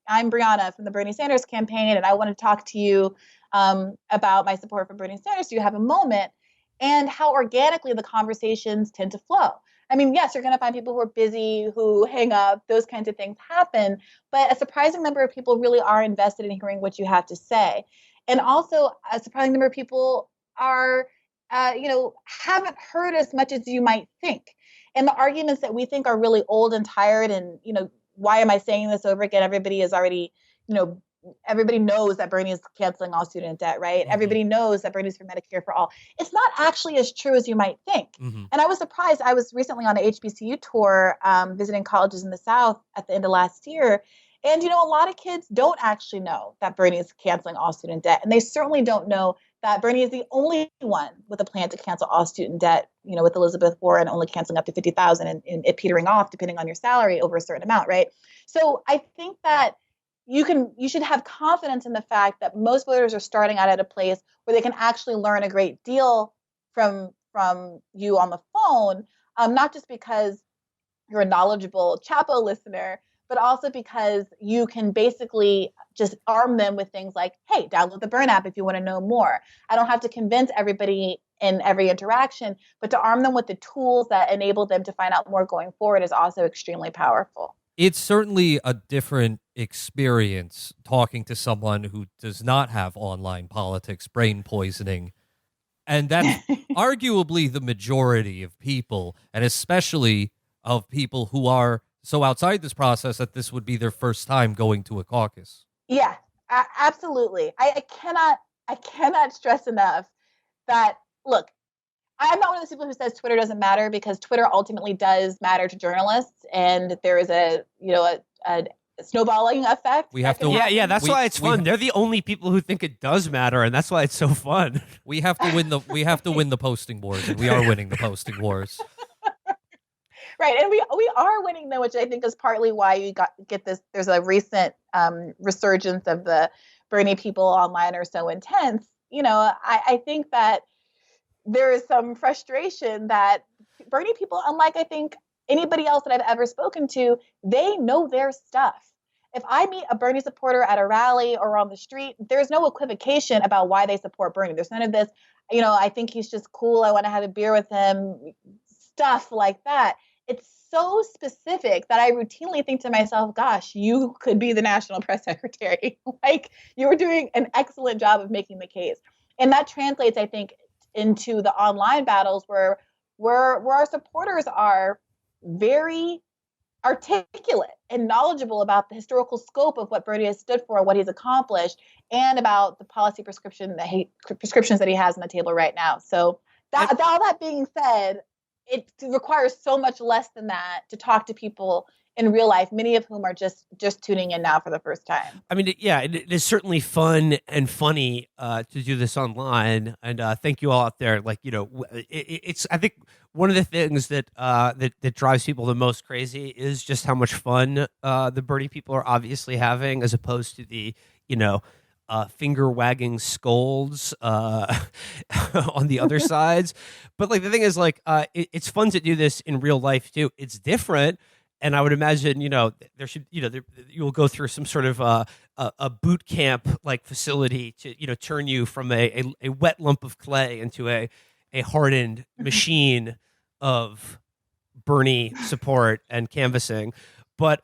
I'm Brianna from the Bernie Sanders campaign, and I want to talk to you about my support for Bernie Sanders. Do you have a moment? And how organically the conversations tend to flow. I mean, yes, you're going to find people who are busy, who hang up, those kinds of things happen, but a surprising number of people really are invested in hearing what you have to say. And also a surprising number of people are, haven't heard as much as you might think. And the arguments that we think are really old and tired and, why am I saying this over again? Everybody is already, everybody knows that Bernie is canceling all student debt, right? Mm-hmm. Everybody knows that Bernie's for Medicare for all. It's not actually as true as you might think. Mm-hmm. And I was surprised. I was recently on an HBCU tour visiting colleges in the South at the end of last year. And, a lot of kids don't actually know that Bernie is canceling all student debt. And they certainly don't know that Bernie is the only one with a plan to cancel all student debt, with Elizabeth Warren only canceling up to $50,000 and it petering off depending on your salary over a certain amount, right? So I think that you should have confidence in the fact that most voters are starting out at a place where they can actually learn a great deal from you on the phone, not just because you're a knowledgeable Chapo listener, but also because you can basically just arm them with things like, hey, download the Burn app if you want to know more. I don't have to convince everybody in every interaction, but to arm them with the tools that enable them to find out more going forward is also extremely powerful. It's certainly a different experience talking to someone who does not have online politics, brain poisoning. And that's arguably the majority of people, and especially of people who are so outside this process that this would be their first time going to a caucus. Yeah, absolutely. I cannot stress enough that, look, I'm not one of those people who says Twitter doesn't matter, because Twitter ultimately does matter to journalists, and there is a snowballing effect. We have to, yeah. That's why it's fun. They're the only people who think it does matter, and that's why it's so fun. We have to win the posting wars, and we are winning the posting wars. Right, and we are winning them, which I think is partly why you get this. There's a recent resurgence of the Bernie people online are so intense. I think that there is some frustration that Bernie people, unlike I think anybody else that I've ever spoken to, they know their stuff. If I meet a Bernie supporter at a rally or on the street, there's no equivocation about why they support Bernie. There's none of this, I think he's just cool, I want to have a beer with him, stuff like that. it's so specific that I routinely think to myself, gosh, you could be the national press secretary. Like, you were doing an excellent job of making the case. And that translates, I think, into the online battles where our supporters are very articulate and knowledgeable about the historical scope of what Bernie has stood for, what he's accomplished, and about the policy prescriptions that he has on the table right now. So all that being said, it requires so much less than that to talk to people in real life, many of whom are just tuning in now for the first time. I mean, yeah, it is certainly fun and funny to do this online, and thank you all out there. Like, it's I think one of the things that that drives people the most crazy is just how much fun the Bernie people are obviously having, as opposed to the finger wagging scolds on the other sides. But like the thing is, like, it's fun to do this in real life too. It's different. And I would imagine, there should, you'll go through some sort of a boot camp like facility to, turn you from a wet lump of clay into a hardened machine of Bernie support and canvassing. But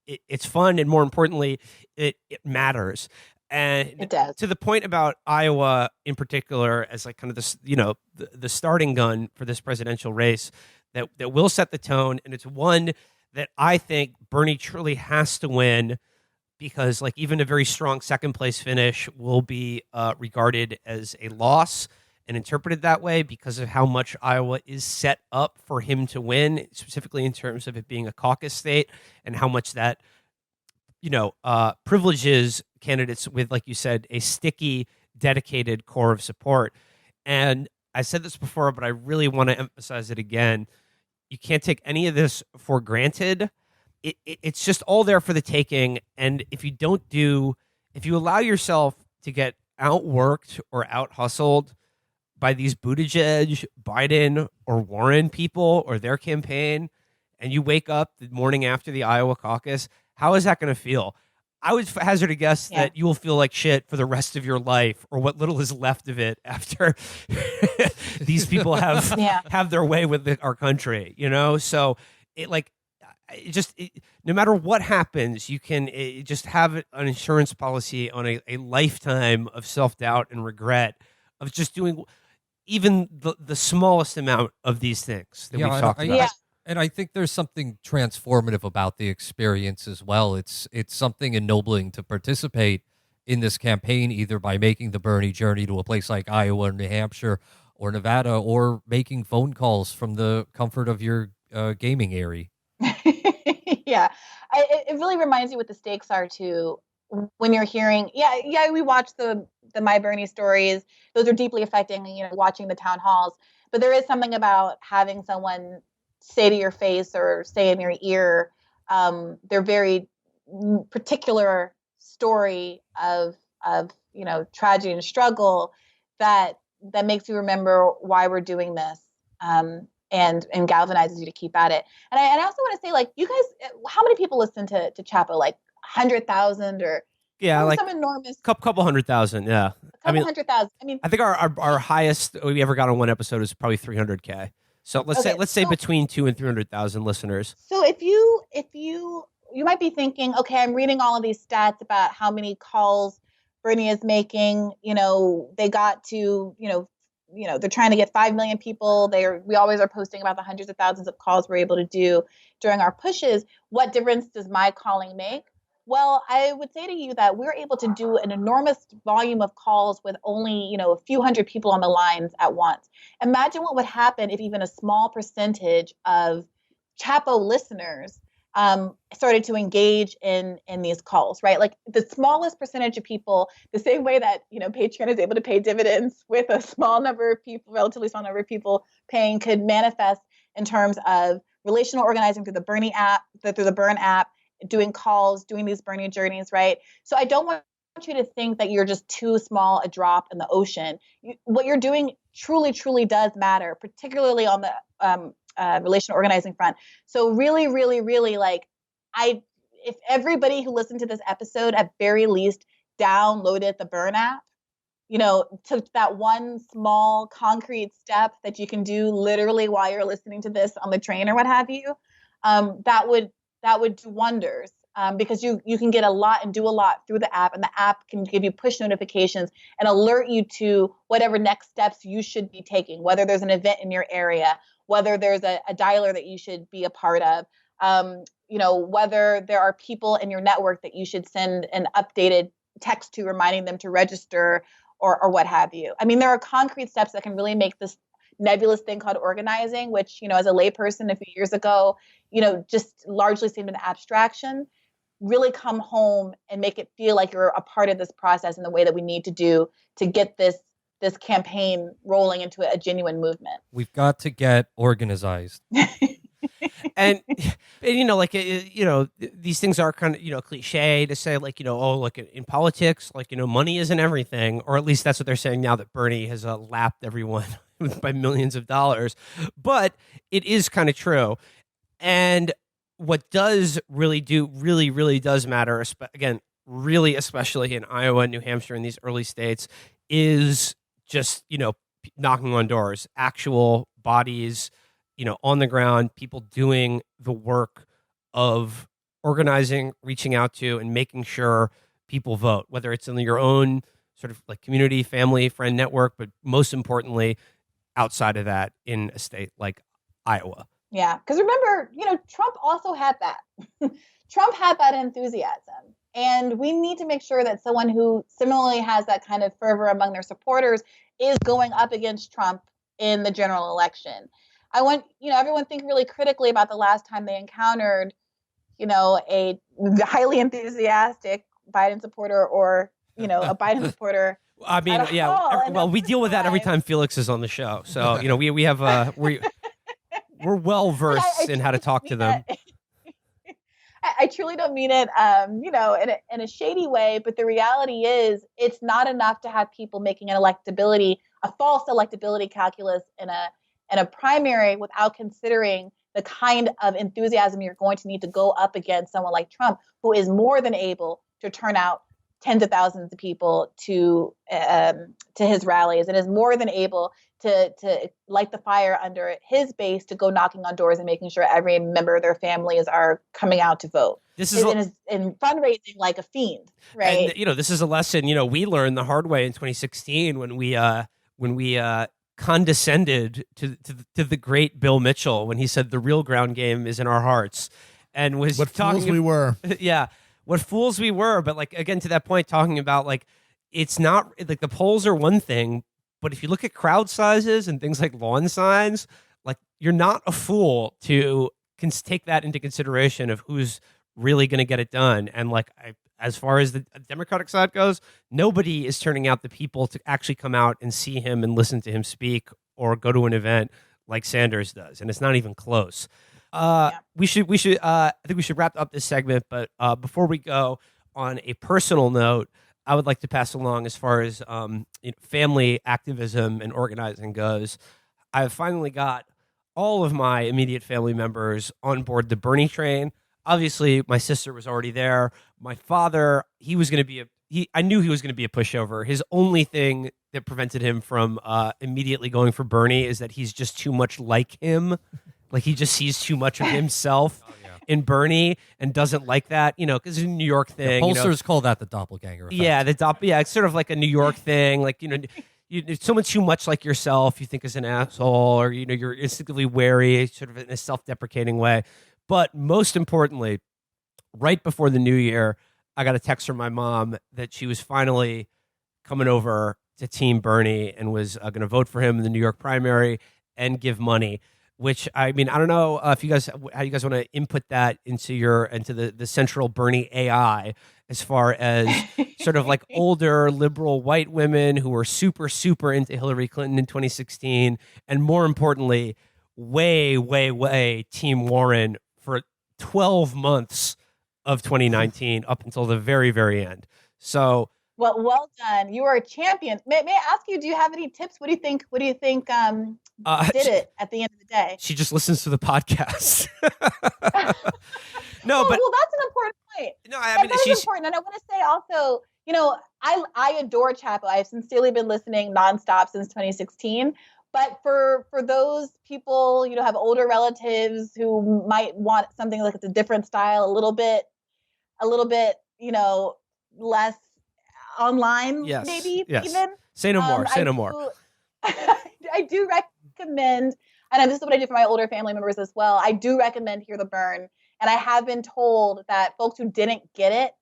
it's fun, and more importantly, it matters. And it does. To the point about Iowa in particular, as like kind of this, the starting gun for this presidential race. That will set the tone, and it's one that I think Bernie truly has to win, because like even a very strong second place finish will be regarded as a loss and interpreted that way because of how much Iowa is set up for him to win, specifically in terms of it being a caucus state, and how much that privileges candidates with, like you said, a sticky, dedicated core of support. And I said this before, but I really want to emphasize it again. You can't take any of this for granted. It's just all there for the taking. And if you allow yourself to get outworked or out hustled by these Buttigieg, Biden, or Warren people or their campaign, and you wake up the morning after the Iowa caucus, how is that going to feel? I would hazard a guess that you will feel like shit for the rest of your life, or what little is left of it after these people have their way with our country, So no matter what happens, you can just have an insurance policy on a lifetime of self-doubt and regret of just doing even the smallest amount of these things that we've talked about. And I think there's something transformative about the experience as well. It's something ennobling to participate in this campaign, either by making the Bernie journey to a place like Iowa or New Hampshire or Nevada, or making phone calls from the comfort of your gaming area. Yeah. It really reminds you what the stakes are too. When you're hearing, we watch the My Bernie stories. Those are deeply affecting, watching the town halls. But there is something about having someone say to your face or say in your ear their very particular story of tragedy and struggle that makes you remember why we're doing this, and galvanizes you to keep at it. And I also want to say, like, you guys, how many people listen to Chapo? Like 100,000 or like some enormous couple 100,000. Yeah, a couple 100,000. I mean, I think our highest we ever got on one episode is probably 300K. So let's say between 200,000 and 300,000 listeners. So if you might be thinking, okay, I'm reading all of these stats about how many calls Bernie is making. They got to, they're trying to get 5 million people. We always are posting about the hundreds of thousands of calls we're able to do during our pushes. What difference does my calling make? Well, I would say to you that we're able to do an enormous volume of calls with only, a few hundred people on the lines at once. Imagine what would happen if even a small percentage of Chapo listeners started to engage in these calls, right? Like the smallest percentage of people, the same way that, Patreon is able to pay dividends with a small number of people, relatively small number of people paying, could manifest in terms of relational organizing through the Bernie app, through the Burn app, doing calls, doing these Bernie journeys, right? So I don't want you to think that you're just too small a drop in the ocean. What you're doing truly, truly does matter, particularly on the relational organizing front. So really, really, really, if everybody who listened to this episode at very least downloaded the Burn app, took that one small concrete step that you can do literally while you're listening to this on the train or what have you, that would do wonders. Because you can get a lot and do a lot through the app, and the app can give you push notifications and alert you to whatever next steps you should be taking, whether there's an event in your area, whether there's a dialer that you should be a part of, whether there are people in your network that you should send an updated text to reminding them to register or what have you. I mean, there are concrete steps that can really make this nebulous thing called organizing, which, as a layperson a few years ago, just largely seemed an abstraction, really come home and make it feel like you're a part of this process in the way that we need to do to get this campaign rolling into a genuine movement. We've got to get organized. and these things are kind of, cliche to say, like, in politics, like, money isn't everything, or at least that's what they're saying now that Bernie has lapped everyone by millions of dollars. But it is kind of true. And what does really does matter, again, really, especially in Iowa, New Hampshire, and these early states, is just, knocking on doors, actual bodies, on the ground, people doing the work of organizing, reaching out to, and making sure people vote, whether it's in your own sort of like community, family, friend network, but most importantly, outside of that in a state like Iowa. Yeah, because remember, Trump also had that. Trump had that enthusiasm. And we need to make sure that someone who similarly has that kind of fervor among their supporters is going up against Trump in the general election. I want, everyone think really critically about the last time they encountered, a highly enthuciastic Biden supporter or, a Biden supporter. I mean, yeah. Well, we deal with that every time Felix is on the show. So, we have we're well versed in how to talk to them. I truly don't mean it, in a shady way. But the reality is, it's not enough to have people making a false electability calculus in a primary without considering the kind of enthusiasm you're going to need to go up against someone like Trump, who is more than able to turn out tens of thousands of people to his rallies, and is more than able to light the fire under his base to go knocking on doors and making sure every member of their families are coming out to vote. This is in fundraising like a fiend, right? And this is a lesson we learned the hard way in 2016 when we condescended to the great Bill Mitchell when he said the real ground game is in our hearts, and was what fools we were. Yeah, what fools we were. But like, again, to that point, talking about like, it's not like the polls are one thing. But if you look at crowd sizes and things like lawn signs, like, you're not a fool to take that into consideration of who's really going to get it done. And like, as far as the Democratic side goes, nobody is turning out the people to actually come out and see him and listen to him speak or go to an event like Sanders does. And it's not even close. We should. I think we should wrap up this segment. But before we go, on a personal note, I would like to pass along, as far as family activism and organizing goes, I've finally got all of my immediate family members on board the Bernie train. Obviously, my sister was already there. My father, I knew he was going to be a pushover. His only thing that prevented him from immediately going for Bernie is that he's just too much like him. Like, he just sees too much of himself. In Bernie, and doesn't like that, because it's a New York thing. Pollsters call that the doppelganger effect. Yeah, it's sort of like a New York thing. Like, it's someone too much like yourself, you think is an asshole, or you're instinctively wary, sort of in a self-deprecating way. But most importantly, right before the new year, I got a text from my mom that she was finally coming over to Team Bernie and was going to vote for him in the New York primary and give money. Which, I mean, I don't know how you guys want to input that into the central Bernie AI, as far as sort of like older liberal white women who were super, super into Hillary Clinton in 2016, and more importantly, way, way, way Team Warren for 12 months of 2019 up until the very, very end. So, well done. You are a champion. May I ask you, do you have any tips? What do you think did it at the end of the day? She just listens to the podcast. No, well, that's an important point. No, I mean, that is important. And I want to say also, I adore Chapo. I've sincerely been listening nonstop since 2016. But for those people, have older relatives who might want something like it's a different style, a little bit, less online, Yes. maybe Yes. even. Say no more. Say no more. I do recommend, and this is what I do for my older family members as well. I do recommend Hear the Burn. And I have been told that folks who didn't get it,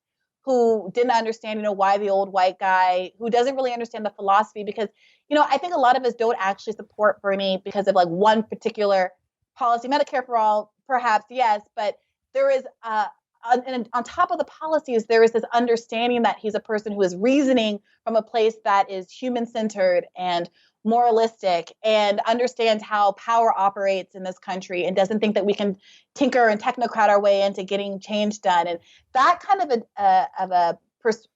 who didn't understand, why the old white guy, who doesn't really understand the philosophy, because, I think a lot of us don't actually support Bernie because of like one particular policy. Medicare for all, perhaps, yes, but there is, and on top of the policies, there is this understanding that he's a person who is reasoning from a place that is human-centered and moralistic and understands how power operates in this country and doesn't think that we can tinker and technocrat our way into getting change done. And that kind of a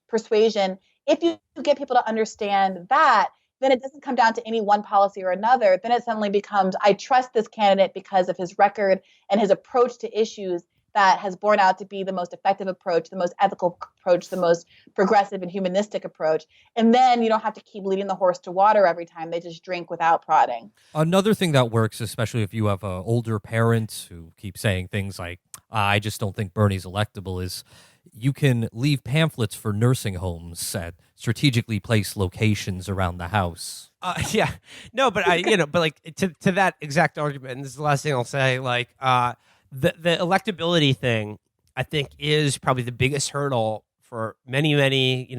persuasion, if you get people to understand that, then it doesn't come down to any one policy or another. Then it suddenly becomes, I trust this candidate because of his record and his approach to issues that has borne out to be the most effective approach, the most ethical approach, the most progressive and humanistic approach. And then you don't have to keep leading the horse to water every time. They just drink without prodding. Another thing that works, especially if you have older parents who keep saying things like, I just don't think Bernie's electable, is you can leave pamphlets for nursing homes at strategically placed locations around the house. Yeah. No, but but like to that exact argument, and this is the last thing I'll say, like, the electability thing, I think, is probably the biggest hurdle for many, many,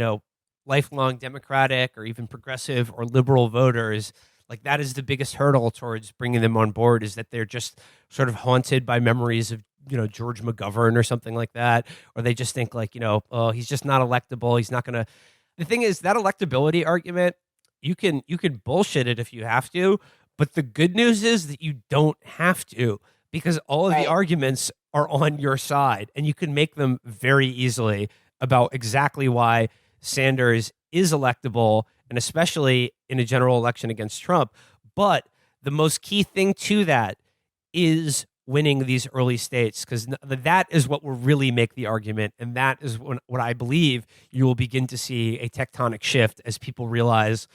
lifelong Democratic or even progressive or liberal voters. Like, that is the biggest hurdle towards bringing them on board, is that they're just sort of haunted by memories of, George McGovern or something like that. Or they just think like, oh, he's just not electable. He's not going to. The thing is, that electability argument, you can bullshit it if you have to. But the good news is that you don't have to, because all of the arguments are on your side, and you can make them very easily about exactly why Sanders is electable, and especially in a general election against Trump. But the most key thing to that is winning these early states, because that is what will really make the argument, and that is what I believe you will begin to see a tectonic shift as people realize,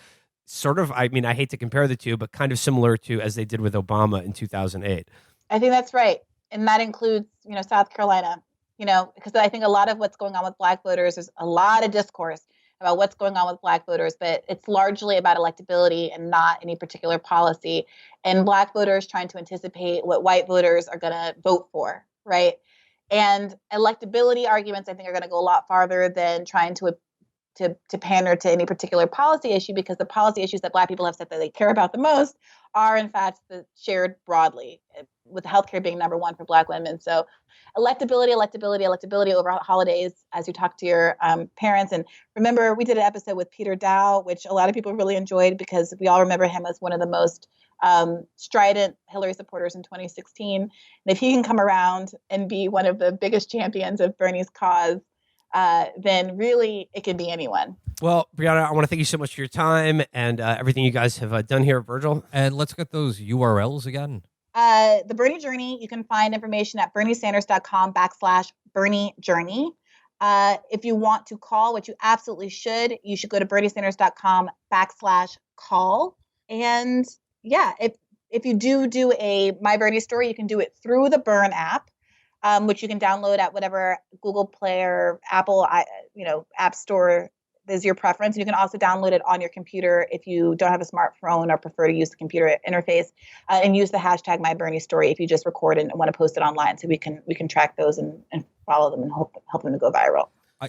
sort of, I hate to compare the two, but kind of similar to as they did with Obama in 2008. I think that's right. And that includes, South Carolina, because I think a lot of what's going on with Black voters, there's a lot of discourse about what's going on with Black voters, but it's largely about electability and not any particular policy. And Black voters trying to anticipate what white voters are going to vote for, right? And electability arguments, I think, are going to go a lot farther than trying to pander to any particular policy issue, because the policy issues that Black people have said that they care about the most are, in fact, shared broadly, with healthcare being number one for Black women. So electability over holidays as you talk to your parents. And remember, we did an episode with Peter Dow, which a lot of people really enjoyed, because we all remember him as one of the most strident Hillary supporters in 2016. And if he can come around and be one of the biggest champions of Bernie's cause, then really it could be anyone. Well, Brianna, I want to thank you so much for your time and everything you guys have done here at Virgil. And let's get those URLs again. The Bernie Journey, you can find information at berniesanders.com/Bernie Journey. If you want to call, which you absolutely should, you should go to berniesanders.com/call. And yeah, if you do a My Bernie story, you can do it through the Burn app, which you can download at whatever Google Play or Apple, App Store is your preference. You can also download it on your computer if you don't have a smartphone or prefer to use the computer interface, and use the hashtag MyBernieStory if you just record and want to post it online, so we can track those and follow them and help them to go viral.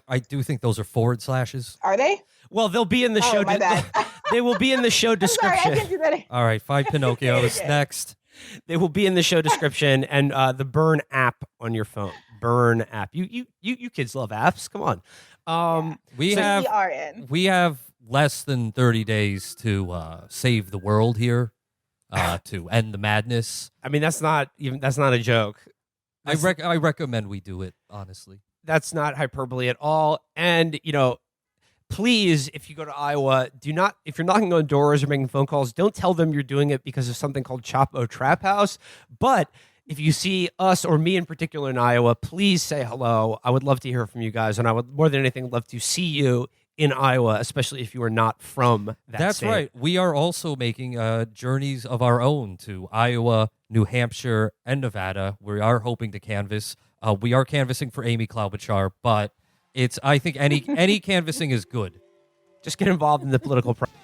I do think those are forward slashes. Are they? Well, they'll be in the show. My bad. They will be in the show description. Sorry, I can't do that. All right, 5 Pinocchios next. They will be in the show description and the Burn app on your phone. Burn app. You kids love apps. Come on. We have less than 30 days to save the world here, to end the madness. I mean, that's not a joke. I recommend we do it, honestly. That's not hyperbole at all. And, please, if you go to Iowa, if you're knocking on doors or making phone calls, don't tell them you're doing it because of something called Chapo Trap House. But if you see us or me in particular in Iowa, please say hello. I would love to hear from you guys. And I would, more than anything, love to see you in Iowa, especially if you are not from that That's state. right. We are also making journeys of our own to Iowa, New Hampshire, and Nevada. We are hoping to canvass. We are canvassing for Amy Klobuchar, but I think any canvassing is good. Just get involved in the political process.